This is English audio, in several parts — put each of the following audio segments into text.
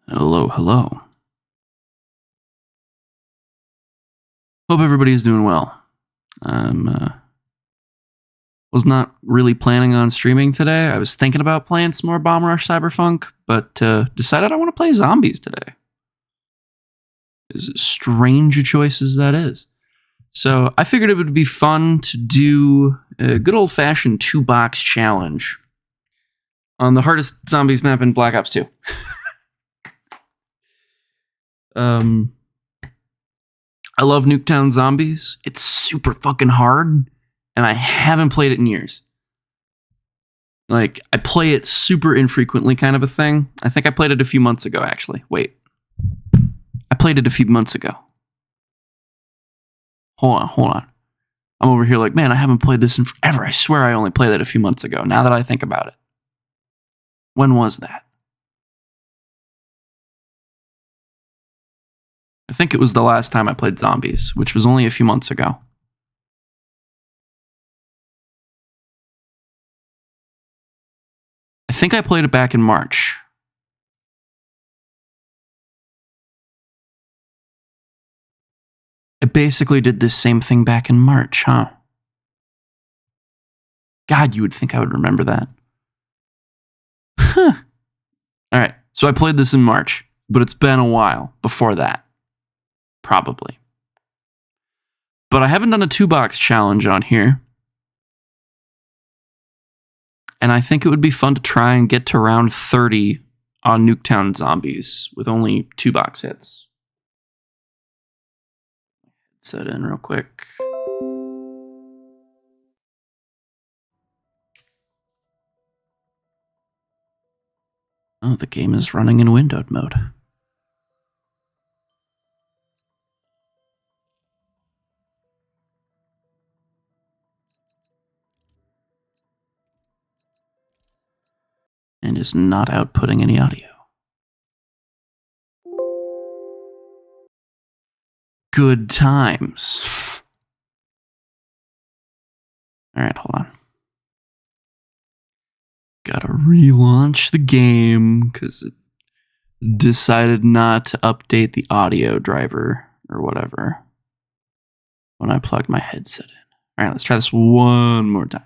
Hello, hello. Hope everybody is doing well. Was not really planning on streaming today. I was thinking about playing some more Bomb Rush Cyberpunk, but decided I want to play zombies today. As strange a choice as that is. So I figured it would be fun to do a good old-fashioned 2-box challenge on the hardest zombies map in Black Ops 2. I love Nuketown Zombies. It's super fucking hard, and I haven't played it in years. Like, I play it super infrequently, kind of a thing. I think I played it a few months ago, actually. Wait. I played it a few months ago. Hold on. I'm over here like, man, I haven't played this in forever. I swear I only played it a few months ago, now that I think about it. When was that? I think it was the last time I played zombies, which was only a few months ago. I think I played it back in March. I basically did this same thing back in March, huh? God, you would think I would remember that. Huh. Alright, so I played this in March, but it's been a while before that. Probably. But I haven't done a 2-box challenge on here. And I think it would be fun to try and get to round 30 on Nuketown Zombies with only 2-box hits. Set in real quick. Oh, the game is running in windowed mode. And is not outputting any audio. Good times. Alright, hold on. Gotta relaunch the game because it decided not to update the audio driver or whatever when I plugged my headset in. Alright, let's try this one more time.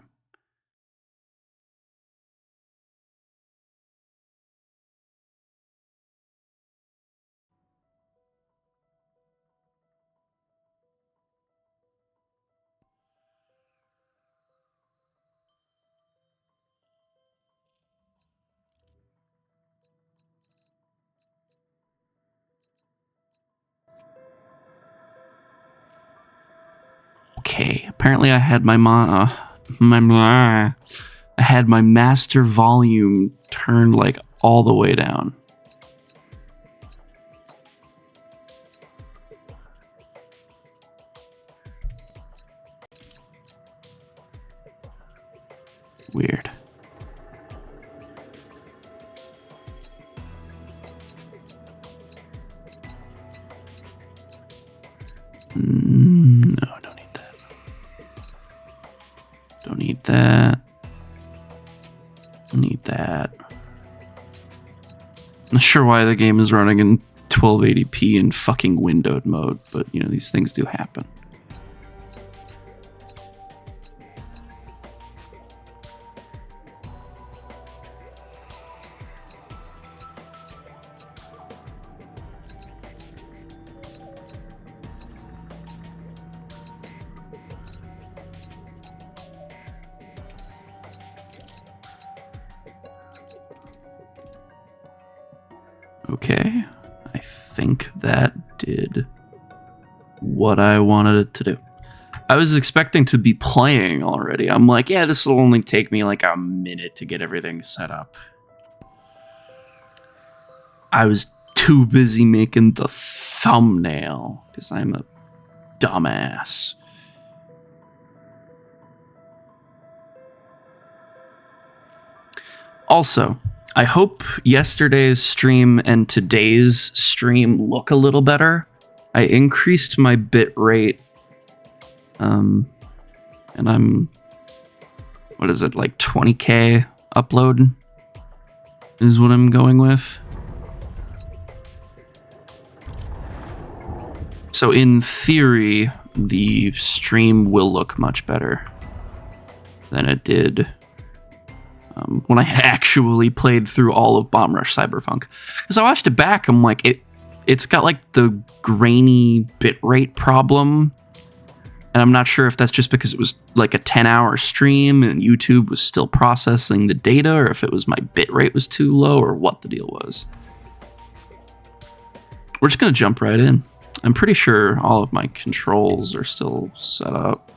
Okay, apparently I had my master volume turned like all the way down. Weird. No, don't need that. Don't need that. Need that. Not sure why the game is running in 1280p in fucking windowed mode, but you know, these things do happen. Okay, I think that did what I wanted it to do. I was expecting to be playing already. I'm like, yeah, this will only take me like a minute to get everything set up. I was too busy making the thumbnail because I'm a dumbass. Also, I hope yesterday's stream and today's stream look a little better. I increased my bit rate. And I'm, what is it, like 20K upload is what I'm going with. So in theory, the stream will look much better than it did when I actually played through all of Bomb Rush Cyberpunk. Because I watched it back, I'm like, it's got like the grainy bitrate problem. And I'm not sure if that's just because it was like a 10-hour stream and YouTube was still processing the data, or if it was my bitrate was too low, or what the deal was. We're just going to jump right in. I'm pretty sure all of my controls are still set up.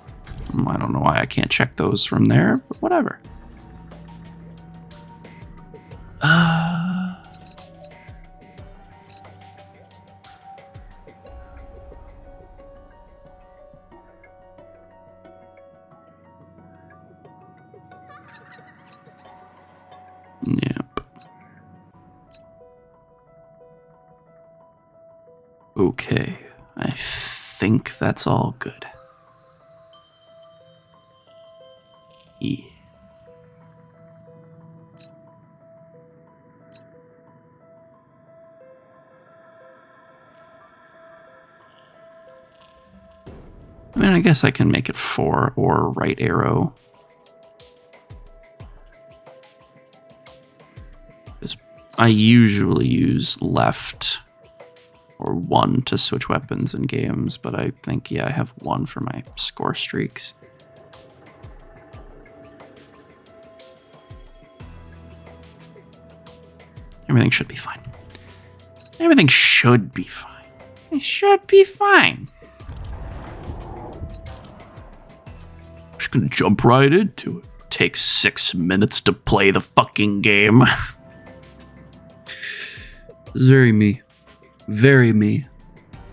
I don't know why I can't check those from there, but whatever. Yep. Okay, I think that's all good. Yeah. I mean, I guess I can make it 4 or right arrow. I usually use left or 1 to switch weapons in games, but I think, yeah, I have 1 for my score streaks. Everything should be fine. Everything should be fine. It should be fine. Just gonna jump right into it. Takes 6 minutes to play the fucking game. Very me. Very me.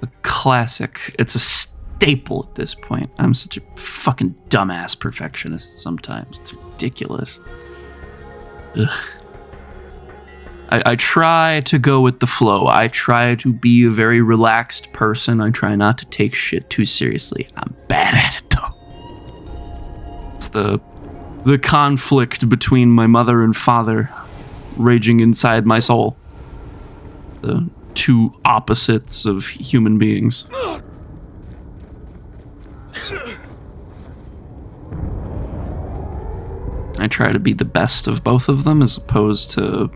A classic. It's a staple at this point. I'm such a fucking dumbass perfectionist sometimes. It's ridiculous. Ugh. I try to go with the flow. I try to be a very relaxed person. I try not to take shit too seriously. I'm bad at it, though. It's the conflict between my mother and father raging inside my soul. The two opposites of human beings. I try to be the best of both of them as opposed to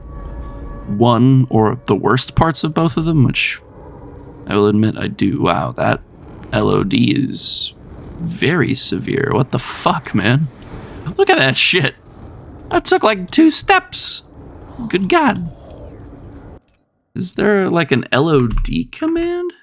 one or the worst parts of both of them, which I will admit I do. Wow, that LOD is very severe. What the fuck, man? Look at that shit. That took like 2 steps. Good God. Is there like an LOD command?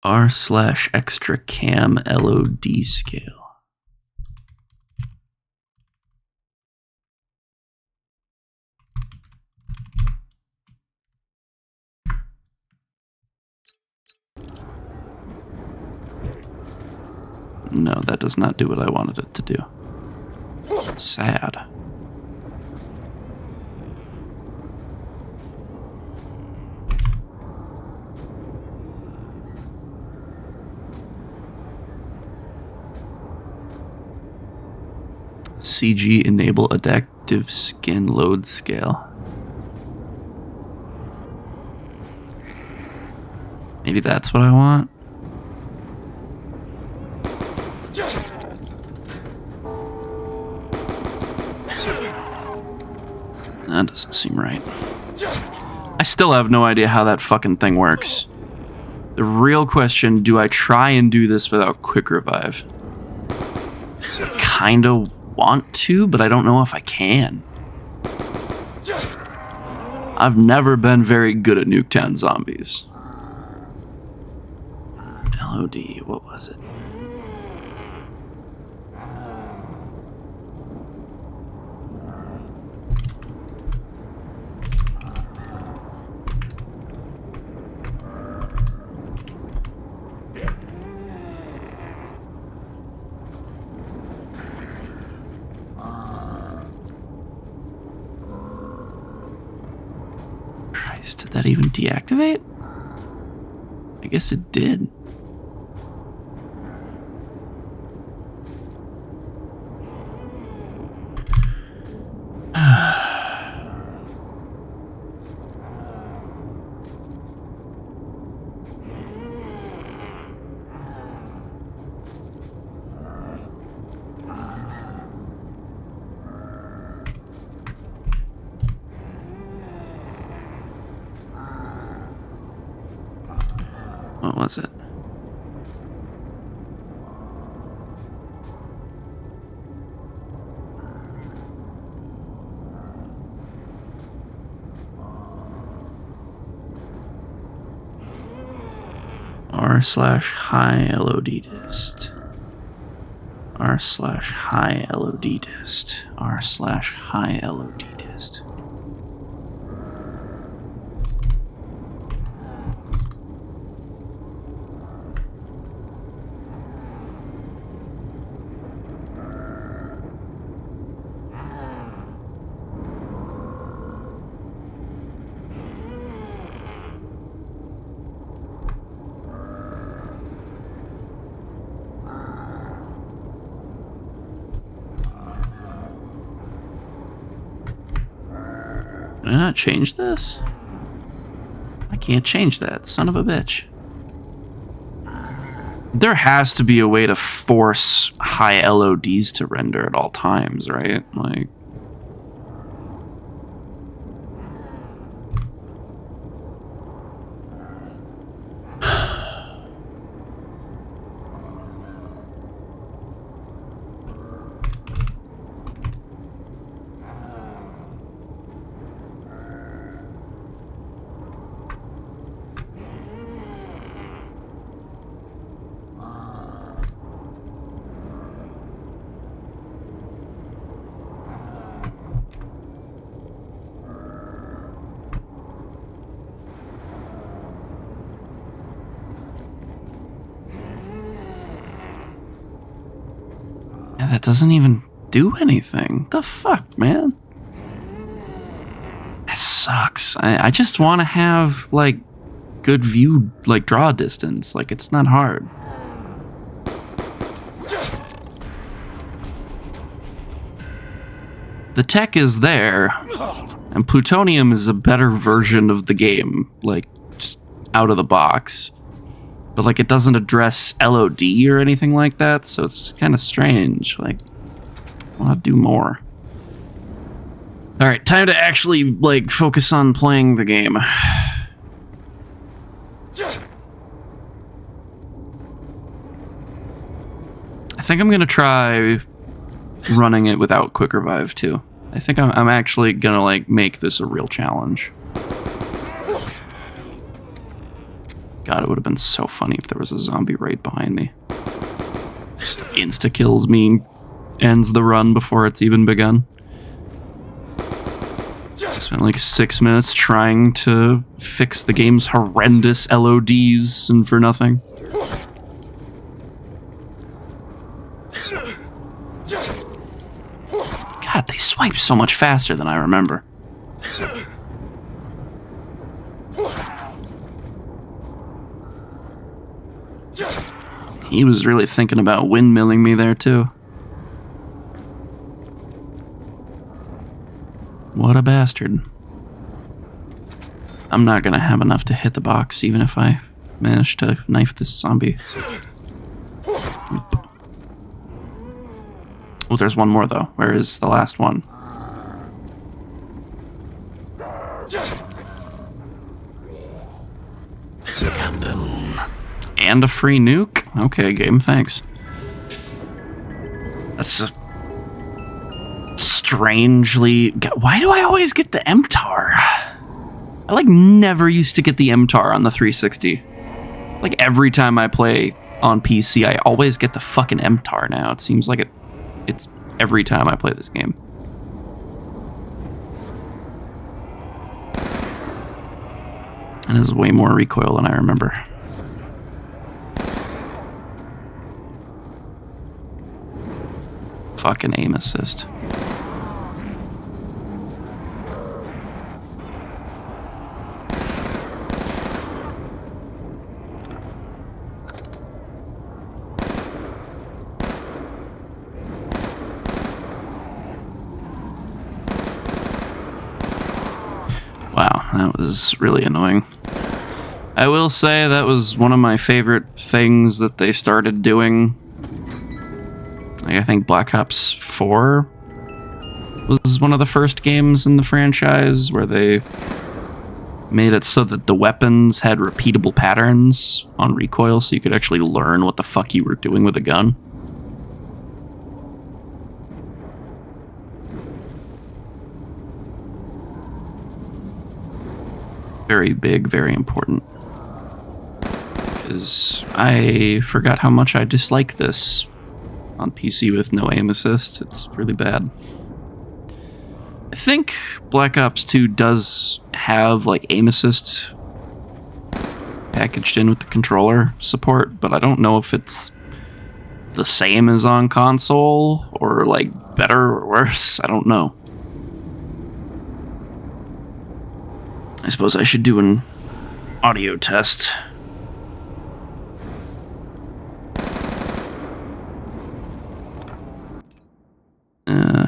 R/extra cam LOD scale. No, that does not do what I wanted it to do. Sad. CG enable adaptive skin load scale. Maybe that's what I want. That doesn't seem right. I still have no idea how that fucking thing works. The real question, do I try and do this without quick revive? Kinda want to, but I don't know if I can. I've never been very good at Nuketown zombies. LOD, what was it? that even deactivate? I guess it did. What was it? r/high LOD dist. r/high LOD dist. r/high LOD dist. Did I not change this? I can't change that, son of a bitch. There has to be a way to force high LODs to render at all times, right? Like... that doesn't even do anything. The fuck, man? That sucks. I just want to have, like, good view, like, draw distance. Like, it's not hard. The tech is there, and plutonium is a better version of the game, like, just out of the box. But, like, it doesn't address LOD or anything like that, so it's just kind of strange. Like, I want to do more. Alright, time to actually, like, focus on playing the game. I think I'm gonna try running it without quick revive, too. I think I'm actually gonna, like, make this a real challenge. God, it would have been so funny if there was a zombie right behind me. Just insta-kills me, ends the run before it's even begun. I spent like 6 minutes trying to fix the game's horrendous LODs and for nothing. God, they swipe so much faster than I remember. He was really thinking about windmilling me there, too. What a bastard. I'm not gonna have enough to hit the box, even if I manage to knife this zombie. Oh, there's one more, though. Where is the last one? And a free nuke? Okay, game, thanks. That's a strangely... Why do I always get the MTAR? I, like, never used to get the MTAR on the 360. Like, every time I play on PC, I always get the fucking MTAR now. It seems like it's every time I play this game. And this is way more recoil than I remember. Fucking aim assist. That was really annoying. I will say that was one of my favorite things that they started doing. Like, I think Black Ops 4 was one of the first games in the franchise where they made it so that the weapons had repeatable patterns on recoil, so you could actually learn what the fuck you were doing with a gun. Very big, very important. Because I forgot how much I dislike this on PC with no aim assist. It's really bad. I think Black Ops 2 does have like aim assist packaged in with the controller support, but I don't know if it's the same as on console or like better or worse. I don't know. I suppose I should do an audio test.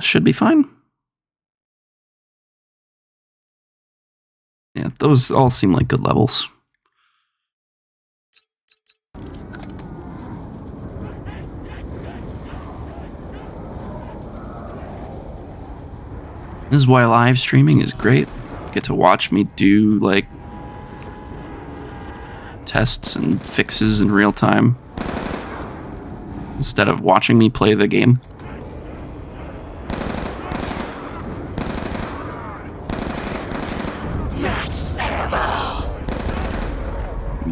Should be fine. Yeah, those all seem like good levels. This is why live streaming is great. Get to watch me do like tests and fixes in real time instead of watching me play the game.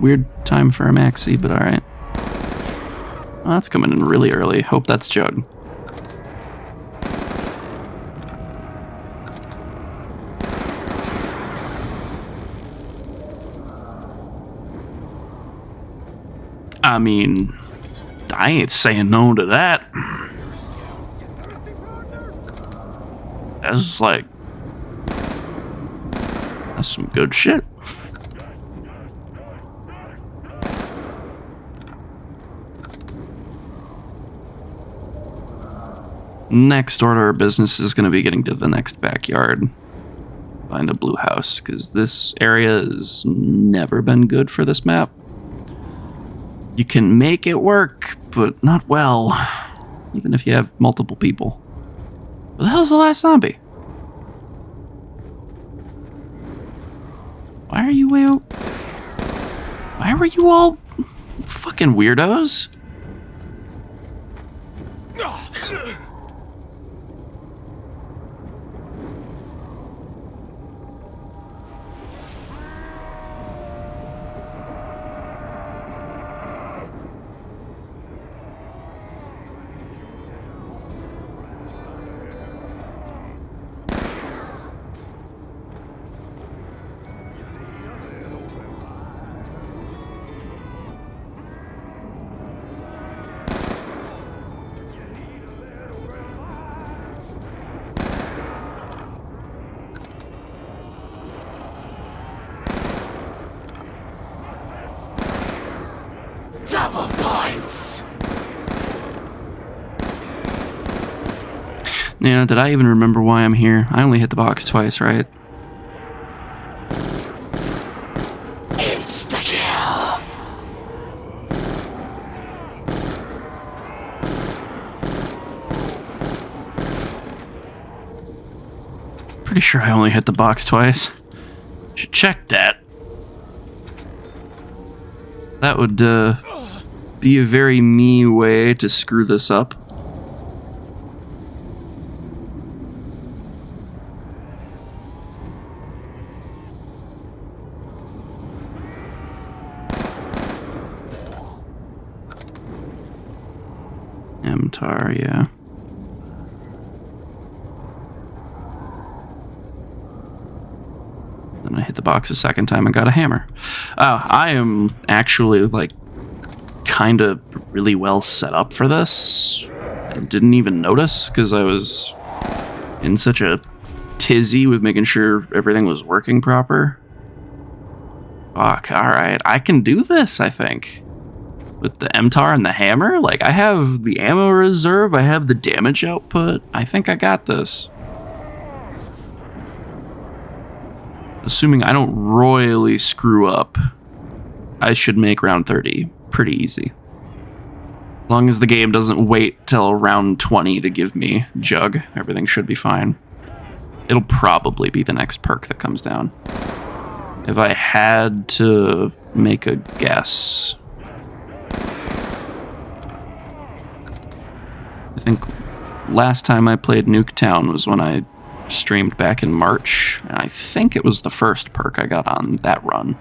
Weird time for a maxi, but alright. Well, that's coming in really early. Hope that's Jug. I mean, I ain't saying no to that. That's like... that's some good shit. Next order of business is going to be getting to the next backyard. Find the blue house, because this area has never been good for this map. You can make it work, but not well. Even if you have multiple people. Where the hell's the last zombie? Why are you way out? Why were you all fucking weirdos? Double points! Yeah, did I even remember why I'm here? I only hit the box twice, right? Insta-kill! Pretty sure I only hit the box twice. Should check that. That would be a very me way to screw this up. MTAR, yeah. Then I hit the box a second time and got a hammer. I am actually, like, kind of really well set up for this. I didn't even notice because I was in such a tizzy with making sure everything was working proper. Fuck, alright. I can do this, I think. With the MTAR and the hammer? Like, I have the ammo reserve, I have the damage output. I think I got this. Assuming I don't royally screw up, I should make round 30 pretty easy. As long as the game doesn't wait till round 20 to give me Jug, everything should be fine. It'll probably be the next perk that comes down. If I had to make a guess, I think last time I played Nuketown was when I streamed back in March, and I think it was the first perk I got on that run.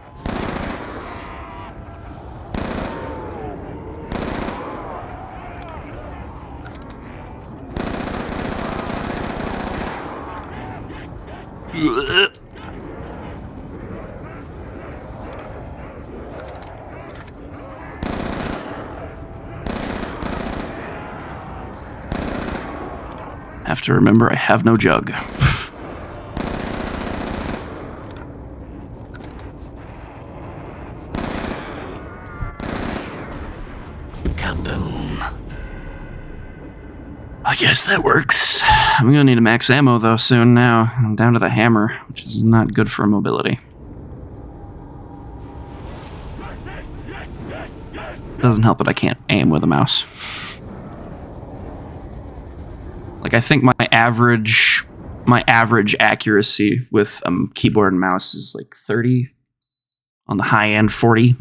Have to remember I have no Jug. Kaboom. I guess that works. I'm gonna need a max ammo though soon now. I'm down to the hammer, which is not good for mobility. Doesn't help that I can't aim with a mouse. Like, I think my average accuracy with keyboard and mouse is like 30. On the high end, 40.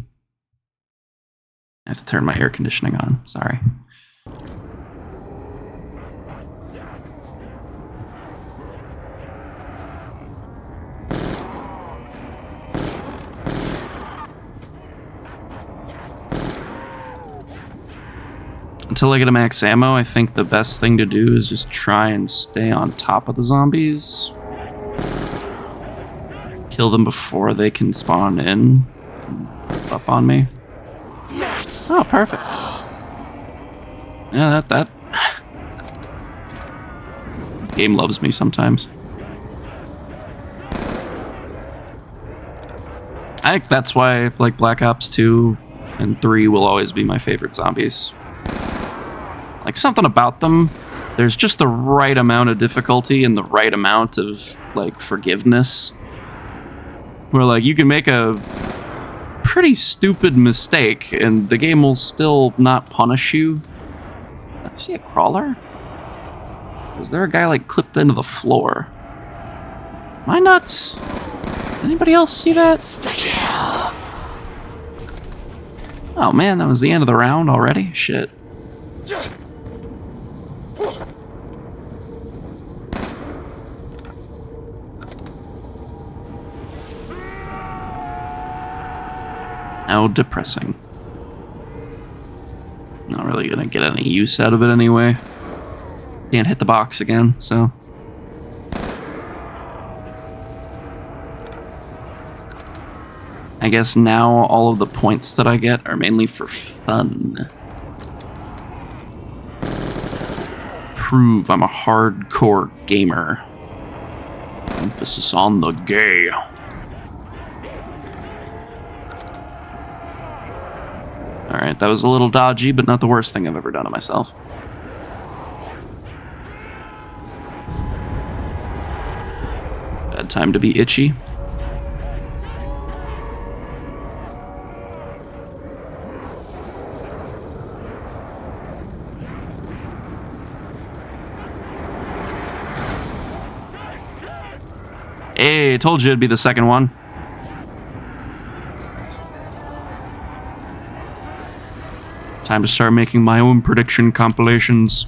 I have to turn my air conditioning on. Sorry. Until I get a max ammo, I think the best thing to do is just try and stay on top of the zombies. Kill them before they can spawn in and up on me. Oh, perfect. Yeah, that this game loves me sometimes. I think that's why like Black Ops 2 and 3 will always be my favorite zombies. Like, something about them, there's just the right amount of difficulty and the right amount of, like, forgiveness. Where, like, you can make a pretty stupid mistake and the game will still not punish you. I see a crawler? Was there a guy, like, clipped into the floor? Am I nuts? Anybody else see that? Oh, man, that was the end of the round already? Shit. How depressing. Not really gonna get any use out of it anyway. Can't hit the box again, so. I guess now all of the points that I get are mainly for fun. Prove I'm a hardcore gamer. Emphasis on the gay. Alright, that was a little dodgy, but not the worst thing I've ever done to myself. Bad time to be itchy. Hey, told you it'd be the second one. Time to start making my own prediction compilations.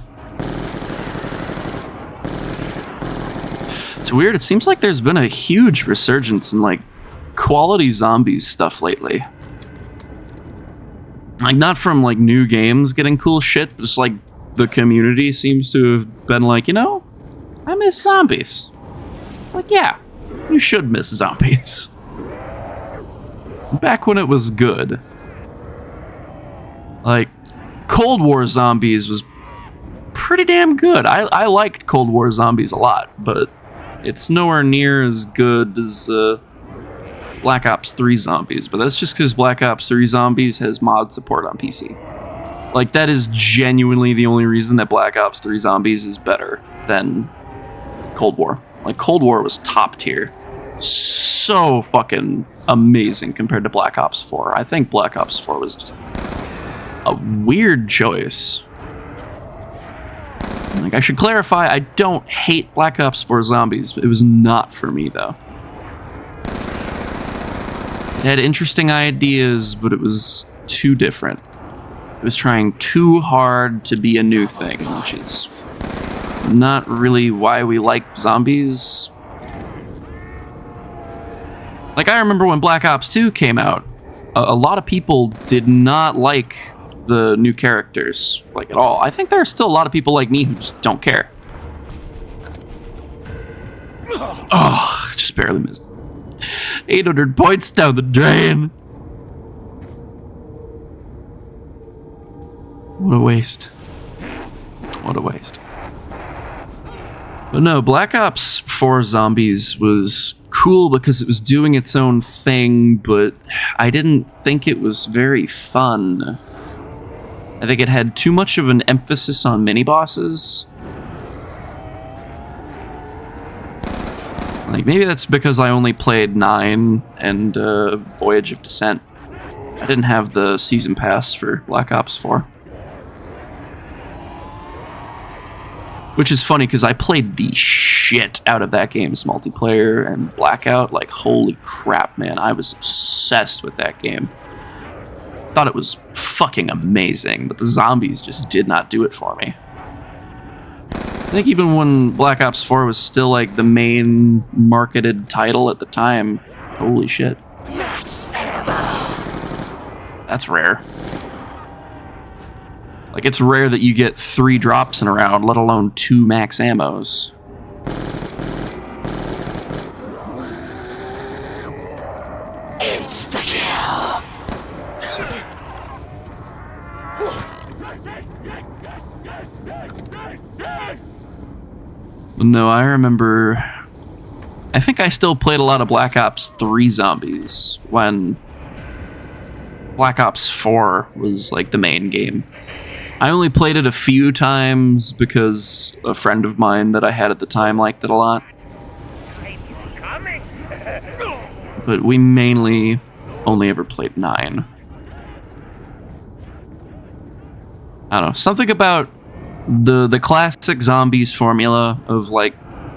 It's weird, it seems like there's been a huge resurgence in, like, quality zombies stuff lately. Like, not from, like, new games getting cool shit, but just, like, the community seems to have been like, you know, I miss zombies. It's like, yeah, you should miss zombies. Back when it was good. Like, Cold War Zombies was pretty damn good. I liked Cold War Zombies a lot, but it's nowhere near as good as Black Ops 3 Zombies. But that's just because Black Ops 3 Zombies has mod support on PC. Like, that is genuinely the only reason that Black Ops 3 Zombies is better than Cold War. Like, Cold War was top tier. so fucking amazing compared to Black Ops 4. I think Black Ops 4 was just a weird choice. Like, I should clarify, I don't hate Black Ops 4 Zombies. It was not for me, though. It had interesting ideas, but it was too different. It was trying too hard to be a new thing, which is not really why we like zombies. Like, I remember when Black Ops 2 came out, a lot of people did not like the new characters, like, at all. I think there are still a lot of people like me who just don't care. Oh, just barely missed. 800 points down the drain. What a waste. What a waste. But no, Black Ops 4 Zombies was cool because it was doing its own thing, but I didn't think it was very fun. I think it had too much of an emphasis on mini-bosses. Like, maybe that's because I only played 9 and Voyage of Descent. I didn't have the Season Pass for Black Ops 4. Which is funny, because I played the shit out of that game's multiplayer and Blackout. Like, holy crap, man. I was obsessed with that game. Thought it was fucking amazing, but the zombies just did not do it for me. I think even when Black Ops 4 was still, like, the main marketed title at the time, holy shit. That's rare. Like, it's rare that you get 3 drops in a round, let alone 2 max ammos. Insta-kill. No, I remember... I think I still played a lot of Black Ops 3 Zombies when Black Ops 4 was, like, the main game. I only played it a few times because a friend of mine that I had at the time liked it a lot. But we mainly only ever played 9. I don't know, something about the classic Zombies formula of, like,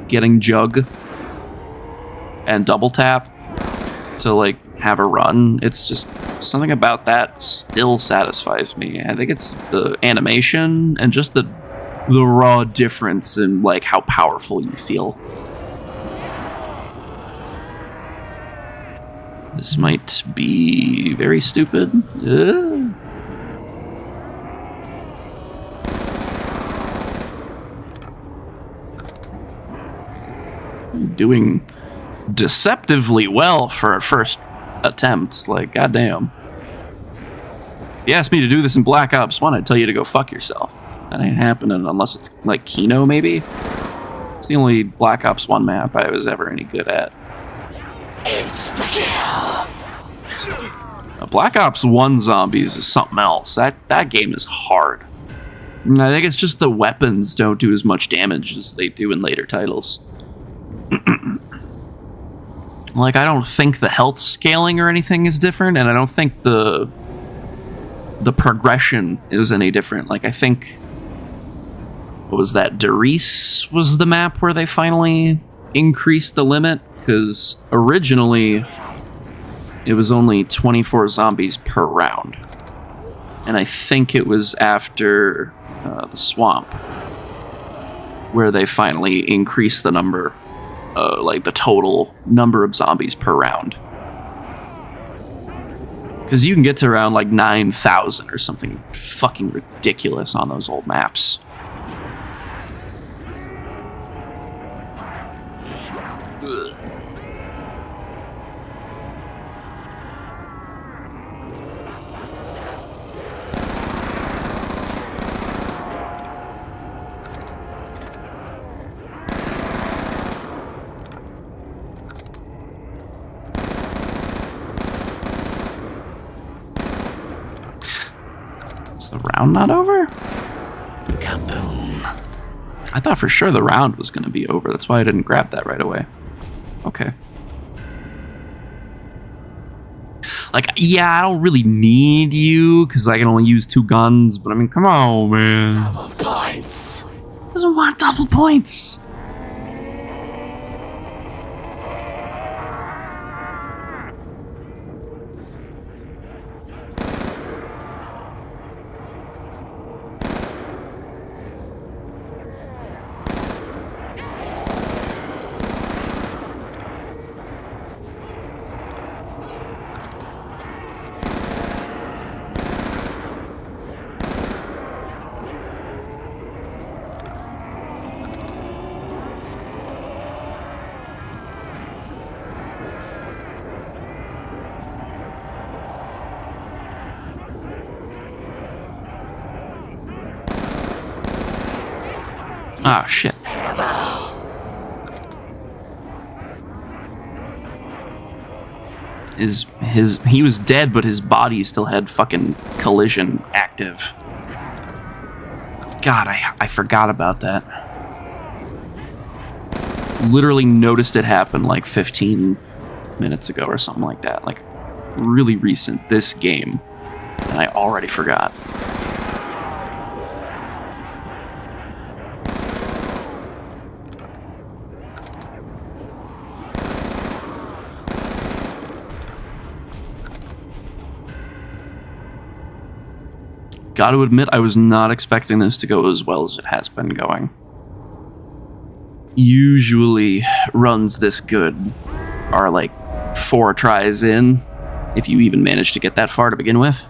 getting Jug and double tap to, like, have a run. It's just something about that still satisfies me. I think it's the animation and just the raw difference in, like, how powerful you feel. This might be very stupid. Doing deceptively well for a first attempt. Like, goddamn. If you asked me to do this in Black Ops 1, I'd tell you to go fuck yourself. That ain't happening unless it's, like, Kino, maybe? It's the only Black Ops 1 map I was ever any good at. Insta-kill. Black Ops 1 Zombies is something else. That game is hard. I think it's just the weapons don't do as much damage as they do in later titles. Like, I don't think the health scaling or anything is different, and I don't think the progression is any different. Like, I think, what was that, Derice was the map where they finally increased the limit, because originally it was only 24 zombies per round. And I think it was after the swamp where they finally increased the number, like the total number of zombies per round. Because you can get to around like 9,000 or something fucking ridiculous on those old maps. Ugh. Is the round not over? Kaboom. I thought for sure the round was going to be over. That's why I didn't grab that right away. Okay. Like, yeah, I don't really need you because I can only use 2 guns. But I mean, come on, man. Double points. Doesn't want double points. Oh, shit. He was dead, but his body still had fucking collision active. God, I forgot about that. Literally noticed it happen like 15 minutes ago or something like that. Like, really recent, this game. And I already forgot. Gotta admit, I was not expecting this to go as well as it has been going. Usually, runs this good are like 4 tries in, if you even manage to get that far to begin with.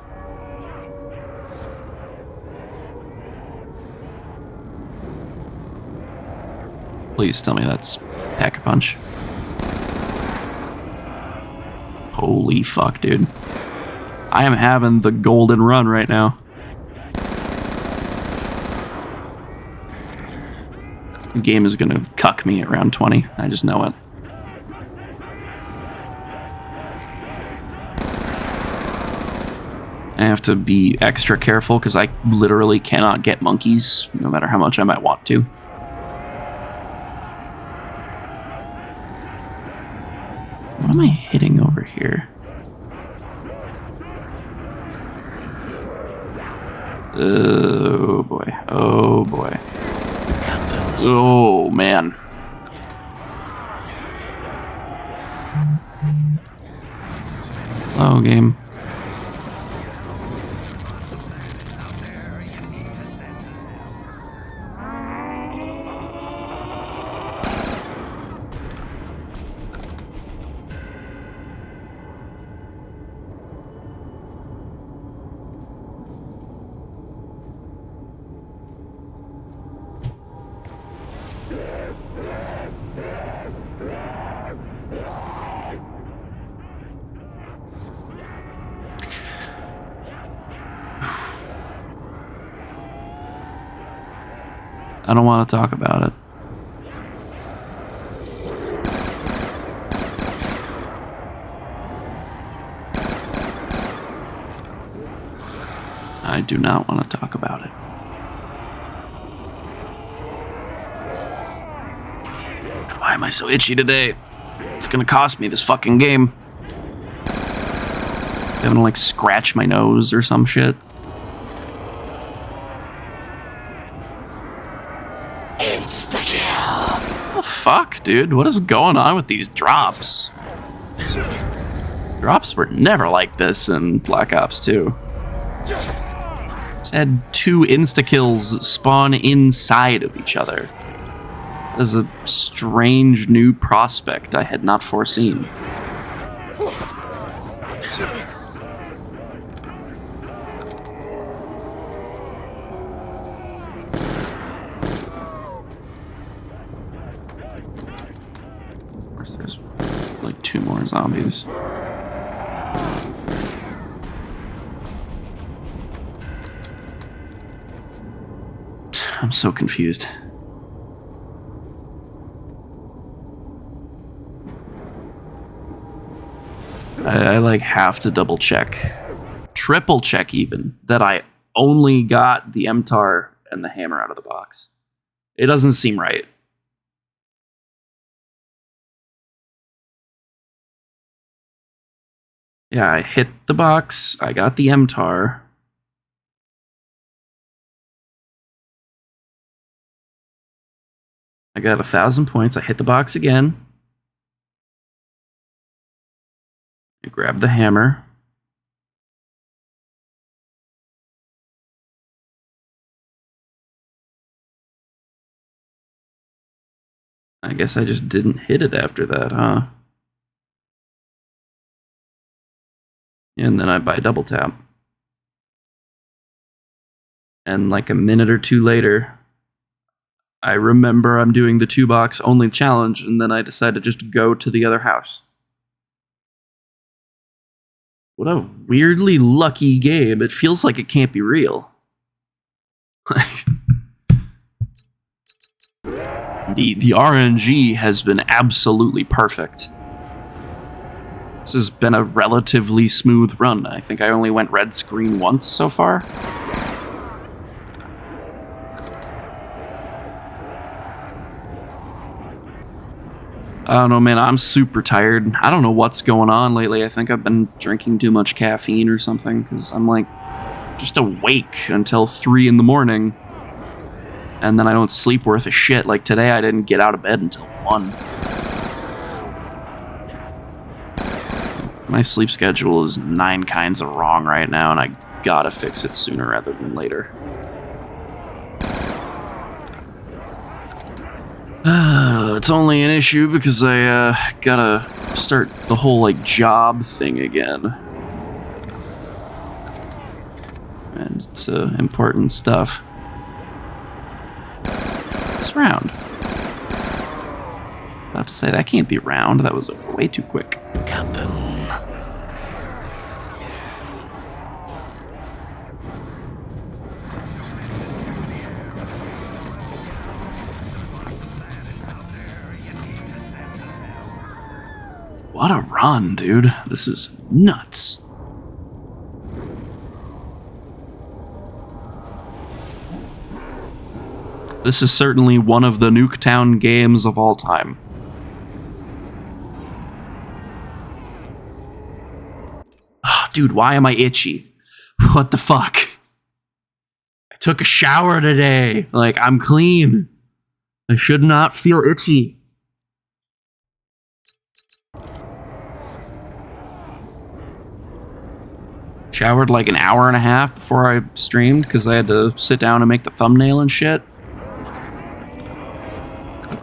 Please tell me that's Pack-a-Punch. Holy fuck, dude. I am having the golden run right now. The game is gonna cuck me at round 20. I just know it. I have to be extra careful because I literally cannot get monkeys, no matter how much I might want to. What am I hitting over here? Oh boy. Oh boy. Oh man. Hello, game. I don't want to talk about it. I do not want to talk about it. Why am I so itchy today? It's gonna cost me this fucking game. I'm gonna like scratch my nose or some shit. What the fuck, dude? What is going on with these drops? Drops were never like this in Black Ops 2. Just had 2 insta-kills spawn inside of each other. That is a strange new prospect I had not foreseen. There's like 2 more zombies. I'm so confused. I like have to double check, triple check even, that I only got the MTAR and the hammer out of the box. It doesn't seem right. Yeah, I hit the box. I got the MTAR. I got 1,000 points. I hit the box again. I grabbed the hammer. I guess I just didn't hit it after that, huh? And then I buy double tap. And like a minute or two later, I remember I'm doing the 2-box only challenge, and then I decide to just go to the other house. What a weirdly lucky game. It feels like it can't be real. The RNG has been absolutely perfect. This has been a relatively smooth run. I think I only went red screen once so far. I don't know, man. I'm super tired. I don't know what's going on lately. I think I've been drinking too much caffeine or something, because I'm like just awake until 3 in the morning. And then I don't sleep worth a shit. Like today, I didn't get out of bed until 1. My sleep schedule is 9 kinds of wrong right now, and I gotta fix it sooner rather than later. It's only an issue because I gotta start the whole like job thing again. And it's important stuff. It's round. About to say that can't be round. That was way too quick. Kaboom. What a run, dude. This is nuts. This is certainly one of the Nuketown games of all time. Oh, dude, why am I itchy? What the fuck? I took a shower today. Like, I'm clean. I should not feel itchy. Showered like an hour and a half before I streamed because I had to sit down and make the thumbnail and shit.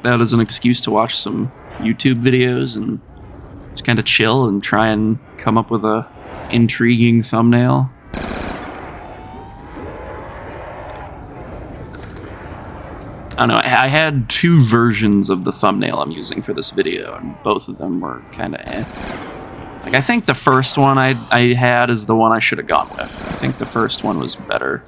That is an excuse to watch some YouTube videos and just kind of chill and try and come up with a intriguing thumbnail. I don't know, I had 2 versions of the thumbnail I'm using for this video, and both of them were kind of eh. Like, I think the first one I had is the one I should have gone with. I think the first one was better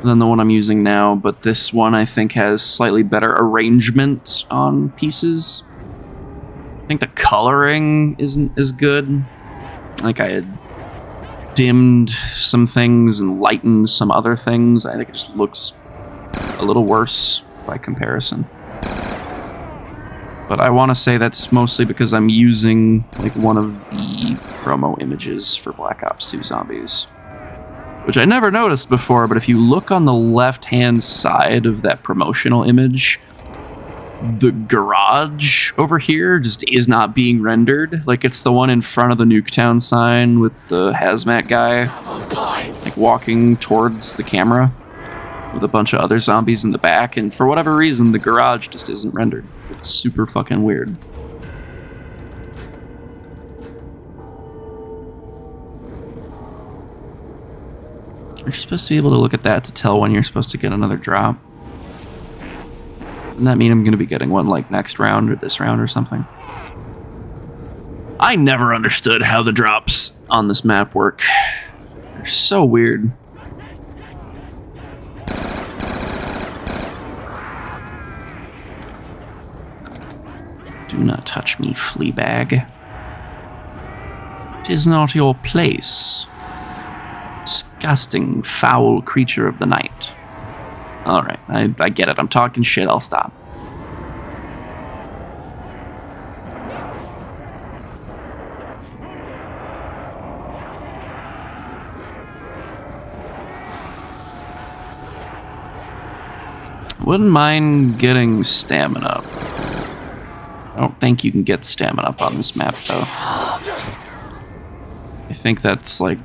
than the one I'm using now, but this one I think has slightly better arrangement on pieces. I think the coloring isn't as good. Like, I had dimmed some things and lightened some other things. I think it just looks a little worse by comparison. But I want to say that's mostly because I'm using like one of the promo images for Black Ops 2 Zombies, which I never noticed before, but if you look on the left-hand side of that promotional image, the garage over here just is not being rendered. Like, it's the one in front of the Nuketown sign with the hazmat guy like walking towards the camera with a bunch of other zombies in the back, and for whatever reason the garage just isn't rendered. It's super fucking weird. You're supposed to be able to look at that to tell when you're supposed to get another drop. Doesn't that mean I'm going to be getting one like next round or this round or something? I never understood how the drops on this map work. They're so weird. Do not touch me, Fleabag. 'Tis not your place. Disgusting, foul creature of the night. Alright, I get it. I'm talking shit. I'll stop. Wouldn't mind getting stamina up. I don't think you can get stamina up on this map, though. I think that's, like,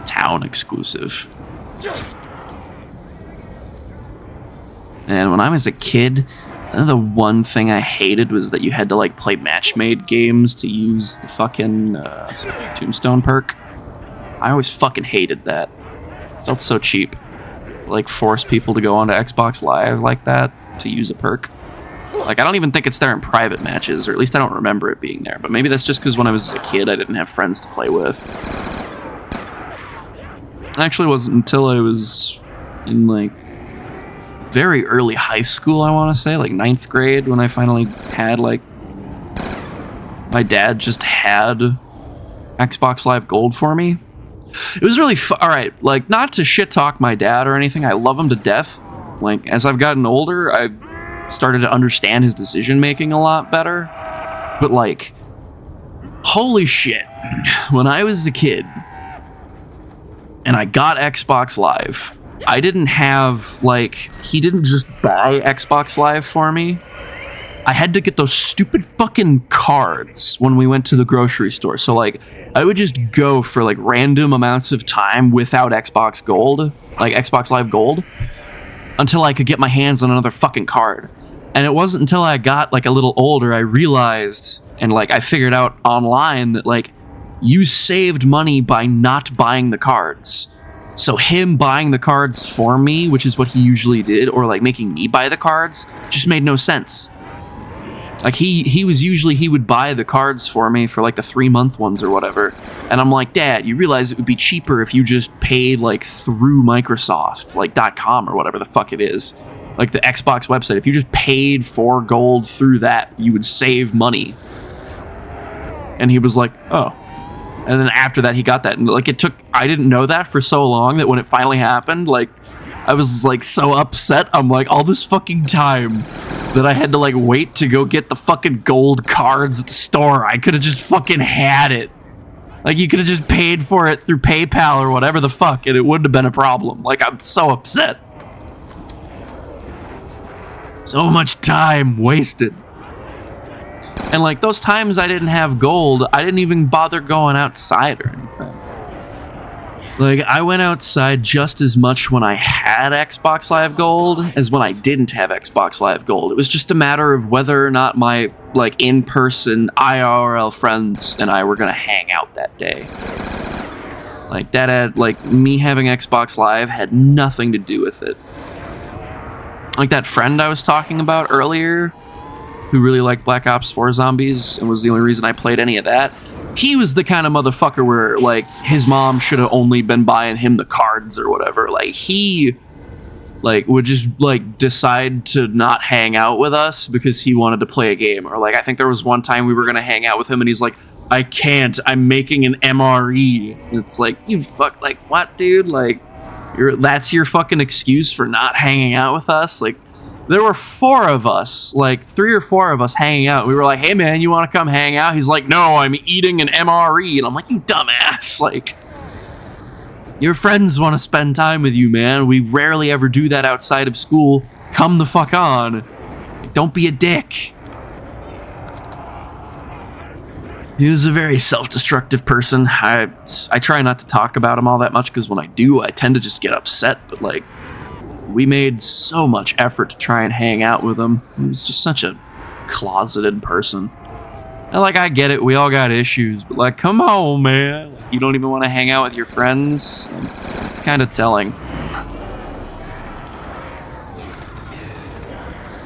town exclusive. And when I was a kid, the one thing I hated was that you had to, like, play match-made games to use the fucking tombstone perk. I always fucking hated that. Felt so cheap. Like, force people to go onto Xbox Live like that to use a perk. Like, I don't even think it's there in private matches, or at least I don't remember it being there. But maybe that's just because when I was a kid, I didn't have friends to play with. Actually, it wasn't until I was in, like, very early high school, I want to say, like 9th grade, when I finally had, like, my dad just had Xbox Live Gold for me. It was really alright, like, not to shit talk my dad or anything, I love him to death. Like, as I've gotten older, I've started to understand his decision making a lot better. But, like, holy shit, when I was a kid and I got Xbox Live, I didn't have, like, he didn't just buy Xbox Live for me. I had to get those stupid fucking cards when we went to the grocery store. So, like, I would just go for, like, random amounts of time without Xbox Gold, like Xbox Live Gold, until I could get my hands on another fucking card. And it wasn't until I got, like, a little older I realized, and, like, I figured out online that, like, you saved money by not buying the cards. So him buying the cards for me, which is what he usually did, or, like, making me buy the cards, just made no sense. Like, he would buy the cards for me for, like, the 3-month ones or whatever. And I'm like, Dad, you realize it would be cheaper if you just paid, like, through Microsoft, like, .com or whatever the fuck it is. Like, the Xbox website. If you just paid for gold through that, you would save money. And he was like, oh. And then after that, he got that. And, like, I didn't know that for so long that when it finally happened, like, I was, like, so upset. I'm like, all this fucking time that I had to, like, wait to go get the fucking gold cards at the store. I could have just fucking had it. Like, you could have just paid for it through PayPal or whatever the fuck, and it wouldn't have been a problem. Like, I'm so upset. So much time wasted. And, like, those times I didn't have gold, I didn't even bother going outside or anything. Like, I went outside just as much when I had Xbox Live Gold as when I didn't have Xbox Live Gold. It was just a matter of whether or not my, like, in-person IRL friends and I were gonna hang out that day. Like, that had, like, me having Xbox Live had nothing to do with it. Like, that friend I was talking about earlier, who really liked Black Ops 4 Zombies and was the only reason I played any of that, he was the kind of motherfucker where, like, his mom should have only been buying him the cards or whatever. Like, he, like, would just, like, decide to not hang out with us because he wanted to play a game. Or, like, I think there was one time we were going to hang out with him and he's like, I can't, I'm making an MRE. And it's like, you fuck, like, what, dude? Like, that's your fucking excuse for not hanging out with us? Like, there were 4 of us, like 3 or 4 of us hanging out. We were like, hey man, you want to come hang out? He's like, no, I'm eating an MRE. And I'm like, you dumbass. Like, your friends want to spend time with you, man. We rarely ever do that outside of school. Come the fuck on. Like, don't be a dick. He was a very self-destructive person. I try not to talk about him all that much because when I do, I tend to just get upset. But, like, we made so much effort to try and hang out with him. He was just such a closeted person. And, like, I get it. We all got issues. But, like, come on, man. Like, you don't even want to hang out with your friends? Like, it's kind of telling.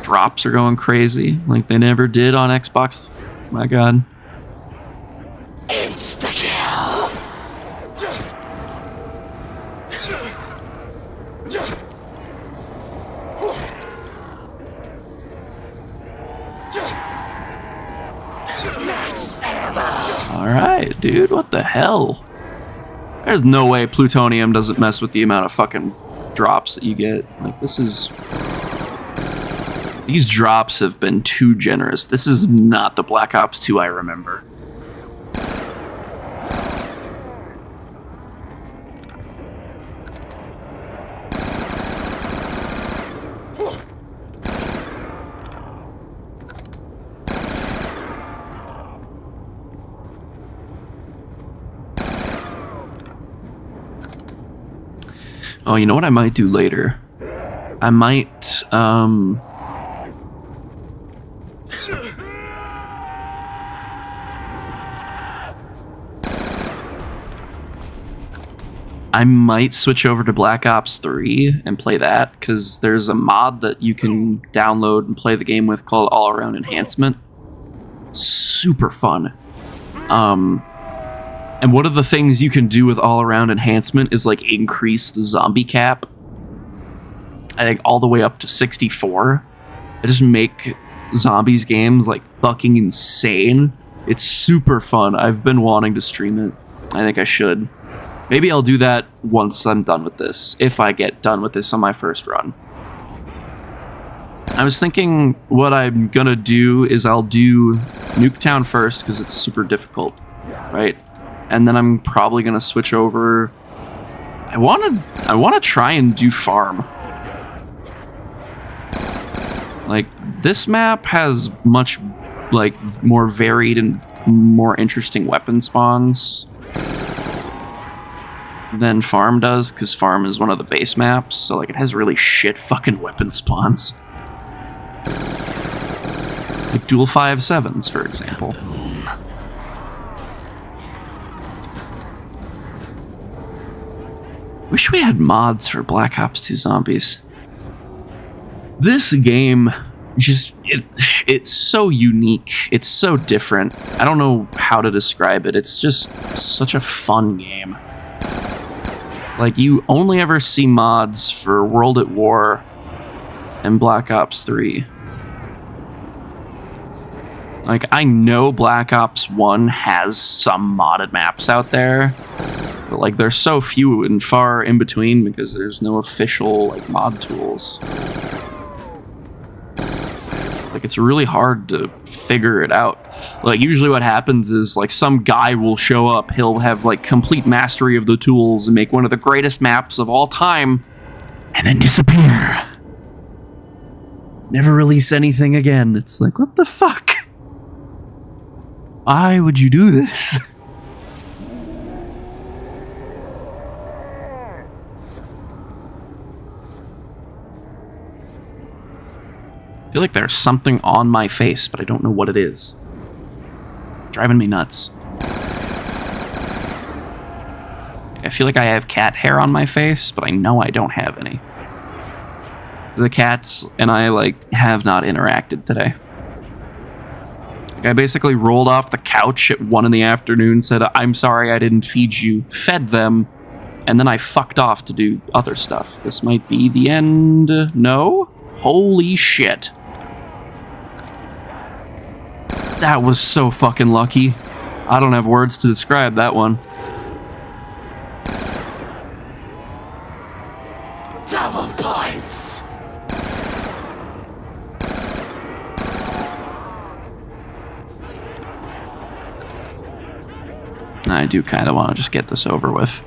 Drops are going crazy like they never did on Xbox. My God. Insta-kill. Alright, dude, what the hell? There's no way plutonium doesn't mess with the amount of fucking drops that you get. Like, this is... These drops have been too generous. This is not the Black Ops 2 I remember. Oh, you know what I might do later? I might, I might switch over to Black Ops 3 and play that, because there's a mod that you can download and play the game with called All Around Enhancement. Super fun. And one of the things you can do with All Around Enhancement is like increase the zombie cap. I think all the way up to 64. I just make zombies games like fucking insane. It's super fun. I've been wanting to stream it. I think I should. Maybe I'll do that once I'm done with this, if I get done with this on my first run. I was thinking what I'm gonna do is I'll do Nuketown first, because it's super difficult, right? And then I'm probably gonna switch over. I wanna try and do Farm. Like, this map has much, like, more varied and more interesting weapon spawns than Farm does, because Farm is one of the base maps, so, like, it has really shit fucking weapon spawns. Like dual 5.7s, for example. Wish we had mods for Black Ops 2 Zombies. This game, it's so unique. It's so different. I don't know how to describe it. It's just such a fun game. Like, you only ever see mods for World at War and Black Ops 3. Like, I know Black Ops 1 has some modded maps out there, but, like, they're so few and far in between because there's no official, like, mod tools. Like, it's really hard to figure it out. Like, usually what happens is, like, some guy will show up, he'll have, like, complete mastery of the tools and make one of the greatest maps of all time, and then disappear. Never release anything again. It's like, what the fuck? Why would you do this? I feel like there's something on my face, but I don't know what it is. Driving me nuts. I feel like I have cat hair on my face, but I know I don't have any. The cats and I, like, have not interacted today. Like, I basically rolled off the couch at 1 in the afternoon, said, I'm sorry I didn't feed you, fed them, and then I fucked off to do other stuff. This might be the end. No? Holy shit. That was so fucking lucky. I don't have words to describe that one. Double points. I do kind of want to just get this over with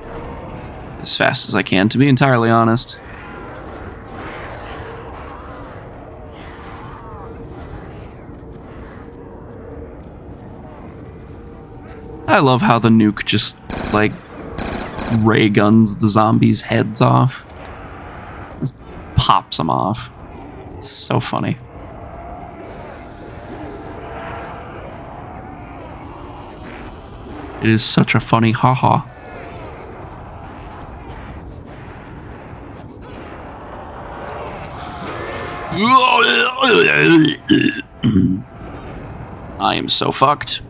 as fast as I can, to be entirely honest. I love how the nuke just, like, ray guns the zombies' heads off. Just pops them off. It's so funny. It is such a funny haha. I am so fucked.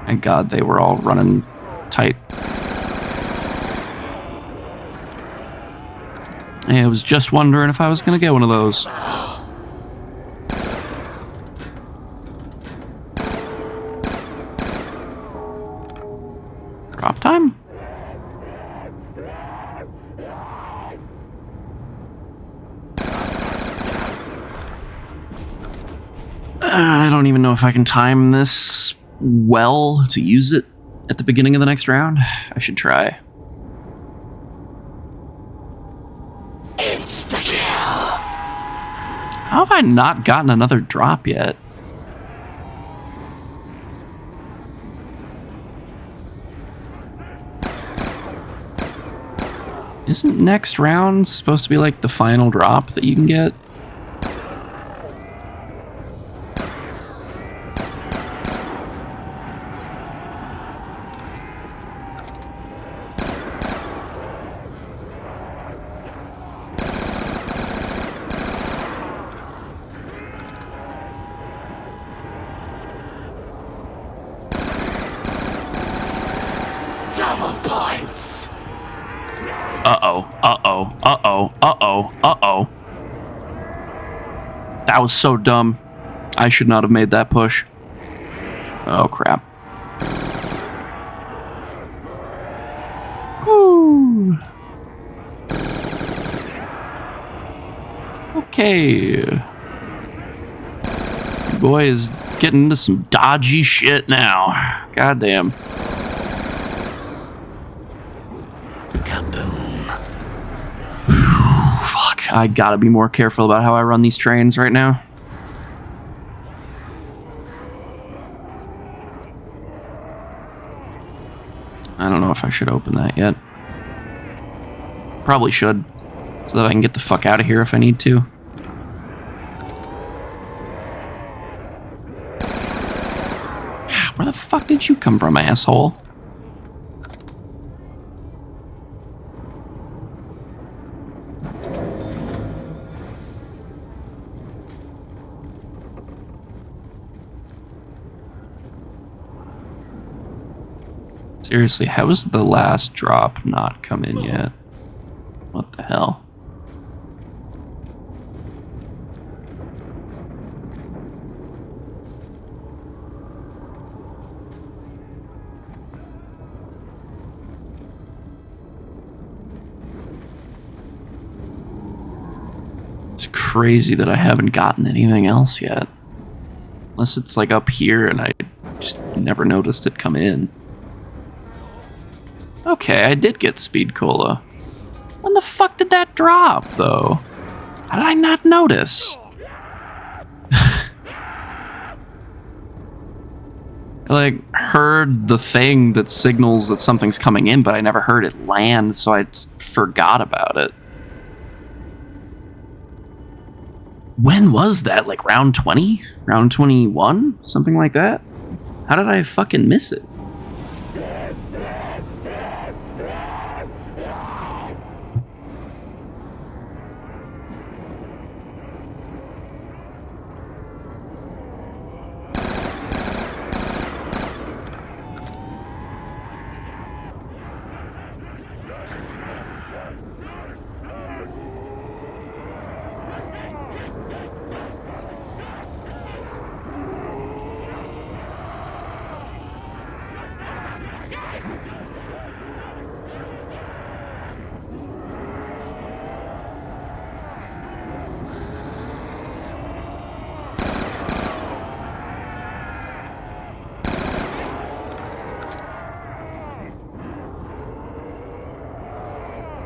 Thank God they were all running tight. I was just wondering if I was gonna get one of those. Drop time? I don't even know if I can time this well to use it at the beginning of the next round. I should try. Insta-kill. How have I not gotten another drop yet? Isn't next round supposed to be like the final drop that you can get? Double points. Uh-oh. That was so dumb. I should not have made that push. Oh, crap. Whew. Okay. Your boy is getting into some dodgy shit now. Goddamn. Fuck, I gotta be more careful about how I run these trains right now. I don't know if I should open that yet. Probably should, so that I can get the fuck out of here if I need to. Where the fuck did you come from, asshole? Seriously, how has the last drop not come in yet? What the hell? It's crazy that I haven't gotten anything else yet. Unless it's like up here and I just never noticed it come in. Okay, I did get Speed Cola. When the fuck did that drop, though? How did I not notice? I, like, heard the thing that signals that something's coming in, but I never heard it land, so I just forgot about it. When was that? Like, round 20? Round 21? Something like that? How did I fucking miss it?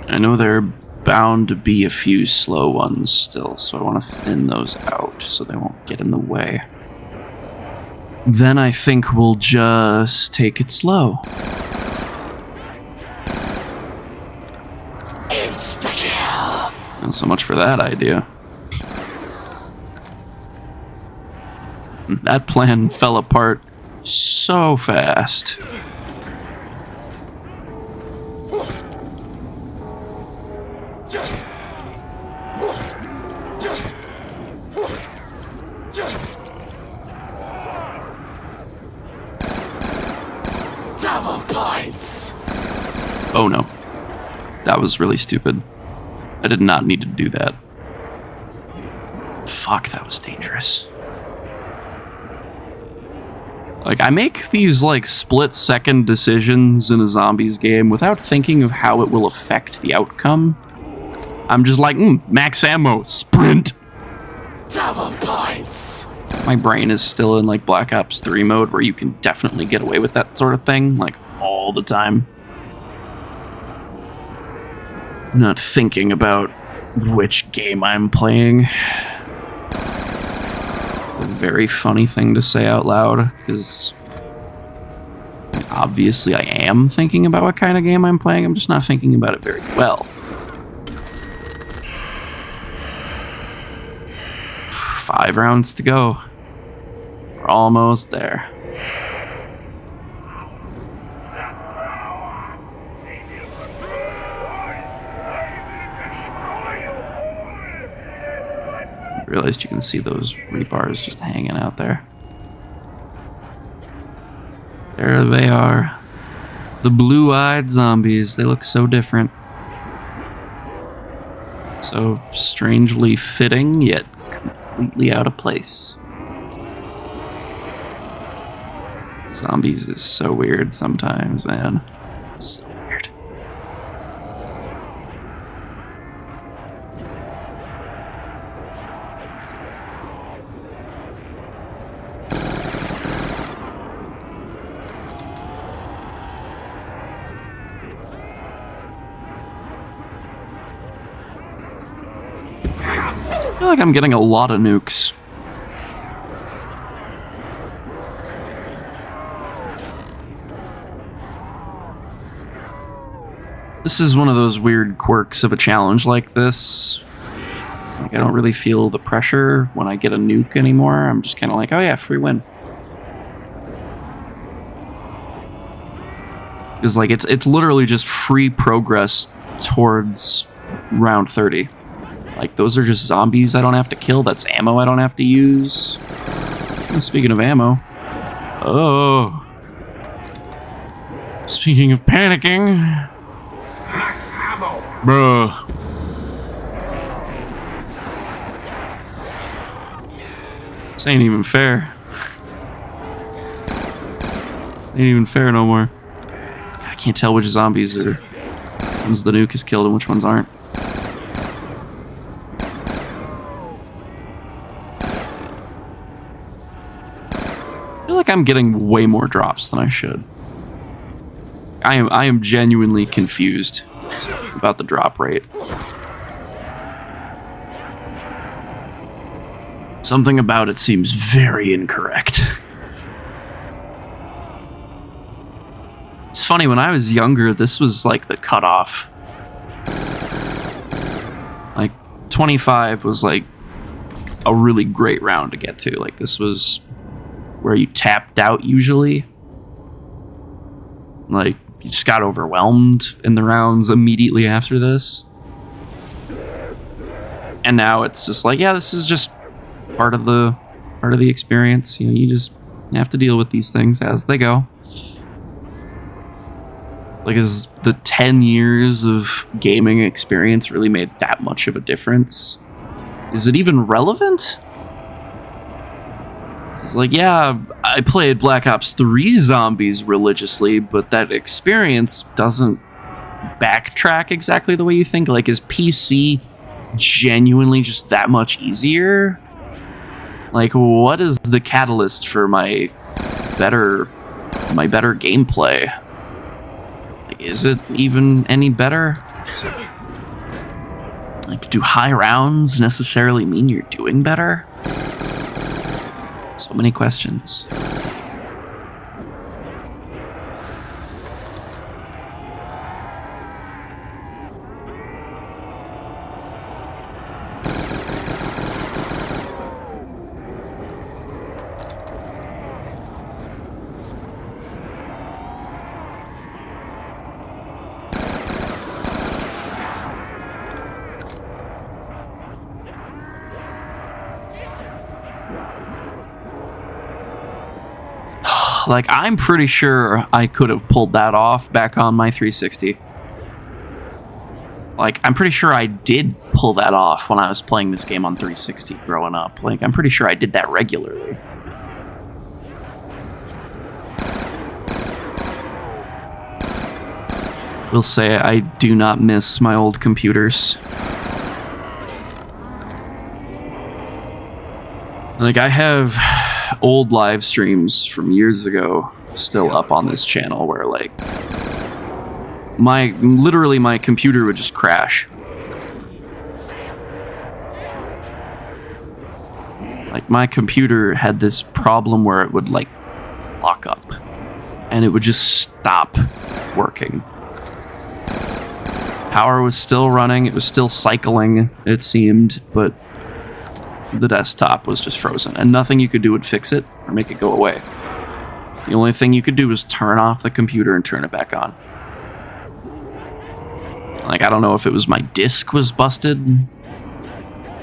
I know there are bound to be a few slow ones still, so I want to thin those out so they won't get in the way. Then I think we'll just take it slow. Insta-kill. Not so much for that idea. That plan fell apart so fast. Double points. Oh no. That was really stupid. I did not need to do that. Fuck, that was dangerous. Like, I make these, like, split-second decisions in a zombies game without thinking of how it will affect the outcome. I'm just like, max ammo, sprint! Double points. My brain is still in, like, Black Ops 3 mode where you can definitely get away with that sort of thing, like, all the time. I'm not thinking about which game I'm playing. A very funny thing to say out loud, because obviously I am thinking about what kind of game I'm playing, I'm just not thinking about it very well. 5 rounds to go. We're almost there. I realized you can see those rebars just hanging out there. There they are. The blue-eyed zombies. They look so different. So strangely fitting, yet completely out of place. Zombies is so weird sometimes, man. So weird. I feel like I'm getting a lot of nukes. This is one of those weird quirks of a challenge like this. Like, I don't really feel the pressure when I get a nuke anymore. I'm just kind of like, oh yeah, free win. Because like it's literally just free progress towards round 30. Like, those are just zombies I don't have to kill. That's ammo I don't have to use. Speaking of ammo. Oh. Speaking of panicking. Bruh. This ain't even fair. Ain't even fair no more. I can't tell which zombies are ones the nuke has killed and which ones aren't. I feel like I'm getting way more drops than I should. I am genuinely confused about the drop rate. Something about it seems very incorrect. It's funny, when I was younger, this was like the cutoff. Like, 25 was like a really great round to get to. Like, this was where you tapped out usually. Like, you just got overwhelmed in the rounds immediately after this. And now it's just like, yeah, this is just part of the experience. You know, you just have to deal with these things as they go. Like, is the 10 years of gaming experience really made that much of a difference? Is it even relevant? It's like, yeah, I played Black Ops 3 zombies religiously, but that experience doesn't backtrack exactly the way you think. Like, is PC genuinely just that much easier? Like, what is the catalyst for my better gameplay? Like, is it even any better? Like, do high rounds necessarily mean you're doing better? So many questions. Like, I'm pretty sure I could have pulled that off back on my 360. Like, I'm pretty sure I did pull that off when I was playing this game on 360 growing up. Like, I'm pretty sure I did that regularly. Will say I do not miss my old computers. Like, I have old live streams from years ago still up on this channel where, like, literally my computer would just crash. Like, my computer had this problem where it would, like, lock up and it would just stop working. Power was still running, it was still cycling, it seemed, but the desktop was just frozen, and nothing you could do would fix it or make it go away. The only thing you could do was turn off the computer and turn it back on. Like, I don't know if it was my disk was busted,